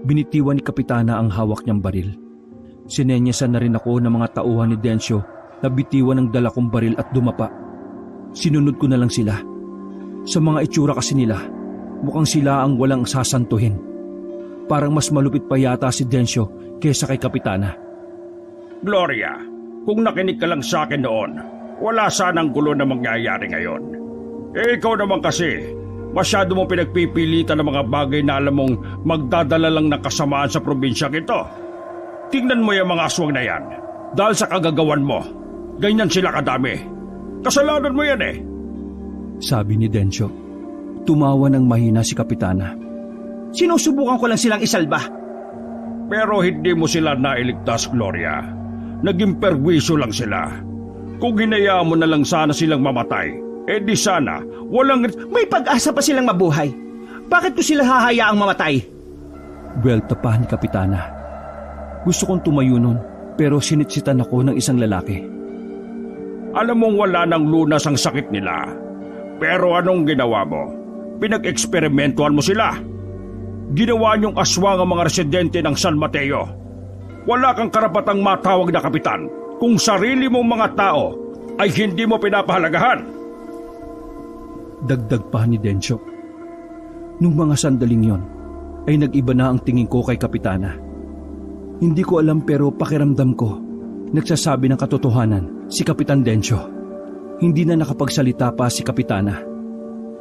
Binitiwan ni Kapitana ang hawak niyang baril. Sinenyasan na rin ako ng mga tauhan ni Dencio na bitiwan ang dala kong baril at dumapa. Sinunod ko na lang sila. Sa mga itsura kasi nila, mukhang sila ang walang sasantuhin. Parang mas malupit pa yata si Dencio kaysa kay Kapitana. Gloria, kung nakinig ka lang sa akin noon, wala sanang gulo na mangyayari ngayon. Ikaw naman kasi, masyado mong pinagpipilitan ng mga bagay na alam mong magdadala lang ng kasamaan sa probinsyang ito. Tingnan mo yung mga aswang na yan. Dahil sa kagagawan mo, ganyan sila kadami. Kasalanan mo yan eh. Sabi ni Dencio. Tumawa ng mahina si Kapitana. Sinusubukan ko lang silang isalba. Pero hindi mo sila nailigtas, Gloria. Naging perwisyo lang sila. Kung hinayaan mo na lang sana silang mamatay, eh di sana walang... May pag-asa pa silang mabuhay. Bakit ko sila hahayaang mamatay? Buwelta pa ni Kapitana. Gusto kong tumayo nun, pero sinitsitan ako ng isang lalaki. Alam mong wala nang lunas ang sakit nila. Pero anong ginawa mo? Pinag-eksperimentuhan mo sila. Ginawa niyong aswang ang mga residente ng San Mateo. Wala kang karapatang matawag na kapitan kung sarili mong mga tao ay hindi mo pinapahalagahan. Dagdag pa ni Dencio. Nung mga sandaling yon, ay nag-iba na ang tingin ko kay Kapitana. Hindi ko alam pero pakiramdam ko, nagsasabi ng katotohanan si Kapitan Dencio. Hindi na nakapagsalita pa si Kapitana.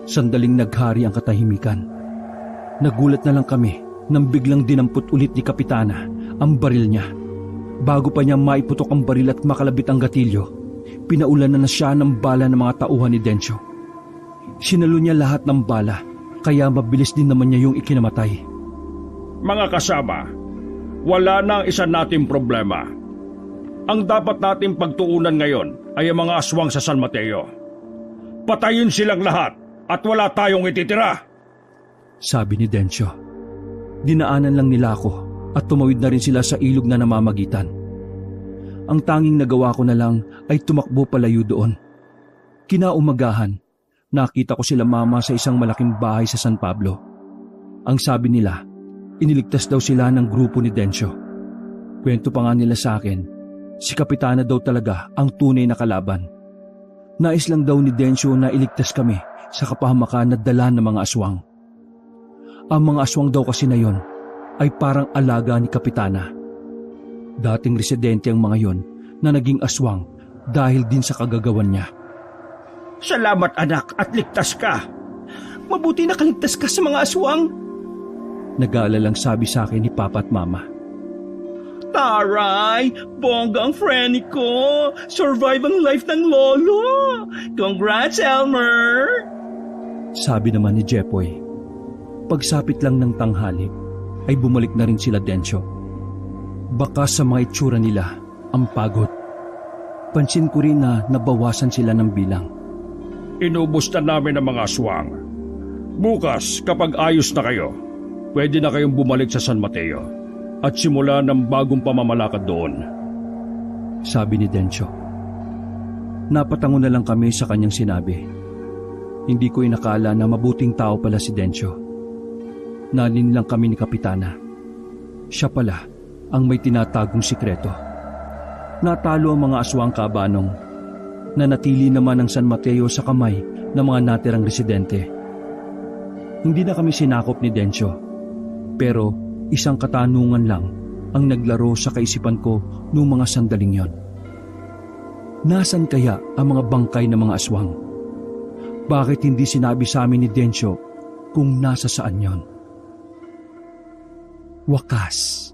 Sandaling naghari ang katahimikan. Nagulat na lang kami nang biglang dinampot ulit ni Kapitana ang baril niya. Bago pa niya maiputok ang baril at makalabit ang gatilyo, pinaulan na siya ng bala ng mga tauhan ni Dencio. Sinalo niya lahat ng bala, kaya mabilis din naman niya yung ikinamatay. Mga kasama, wala na ang isa nating problema. Ang dapat nating pagtuunan ngayon ay ang mga aswang sa San Mateo. Patayin silang lahat at wala tayong ititira. Sabi ni Dencio. Dinaanan lang nila ako at tumawid na rin sila sa ilog na namamagitan. Ang tanging nagawa ko na lang ay tumakbo palayo doon. Kinaumagahan, nakita ko sila mama sa isang malaking bahay sa San Pablo. Ang sabi nila, iniligtas daw sila ng grupo ni Dencio. Kwento pa nga nila sa akin, si Kapitana daw talaga ang tunay na kalaban. Nais lang daw ni Dencio na iligtas kami sa kapahamakan na dala ng mga aswang. Ang mga aswang daw kasi na yon ay parang alaga ni Kapitana. Dating residente ang mga yon na naging aswang dahil din sa kagagawan niya. Salamat anak at ligtas ka. Mabuti na kaligtas ka sa mga aswang. Nag-aalalang sabi sa akin ni Papa at Mama. Taray, bongga ang friend ko. Survive ang life ng lolo. Congrats, Elmer! Sabi naman ni Jepoy. Pagsapit lang ng tanghali, ay bumalik na rin sila Dencio. Baka sa mga itsura nila, ang pagod. Pansin ko rin na nabawasan sila ng bilang. Inubos na namin ang mga aswang. Bukas, kapag ayos na kayo, pwede na kayong bumalik sa San Mateo at simula ng bagong pamamalakad doon. Sabi ni Dencio. Napatango na lang kami sa kanyang sinabi. Hindi ko inakala na mabuting tao pala si Dencio. Nalin lang kami ni Kapitana. Siya pala ang may tinatagong sikreto. Natalo ang mga aswang kabanong. Nanatili naman ang San Mateo sa kamay ng mga natirang residente. Hindi na kami sinakop ni Dencio. Pero isang katanungan lang ang naglaro sa kaisipan ko noong mga sandaling yon. Nasaan kaya ang mga bangkay ng mga aswang? Bakit hindi sinabi sa amin ni Dencio kung nasa saan yon? Wakas,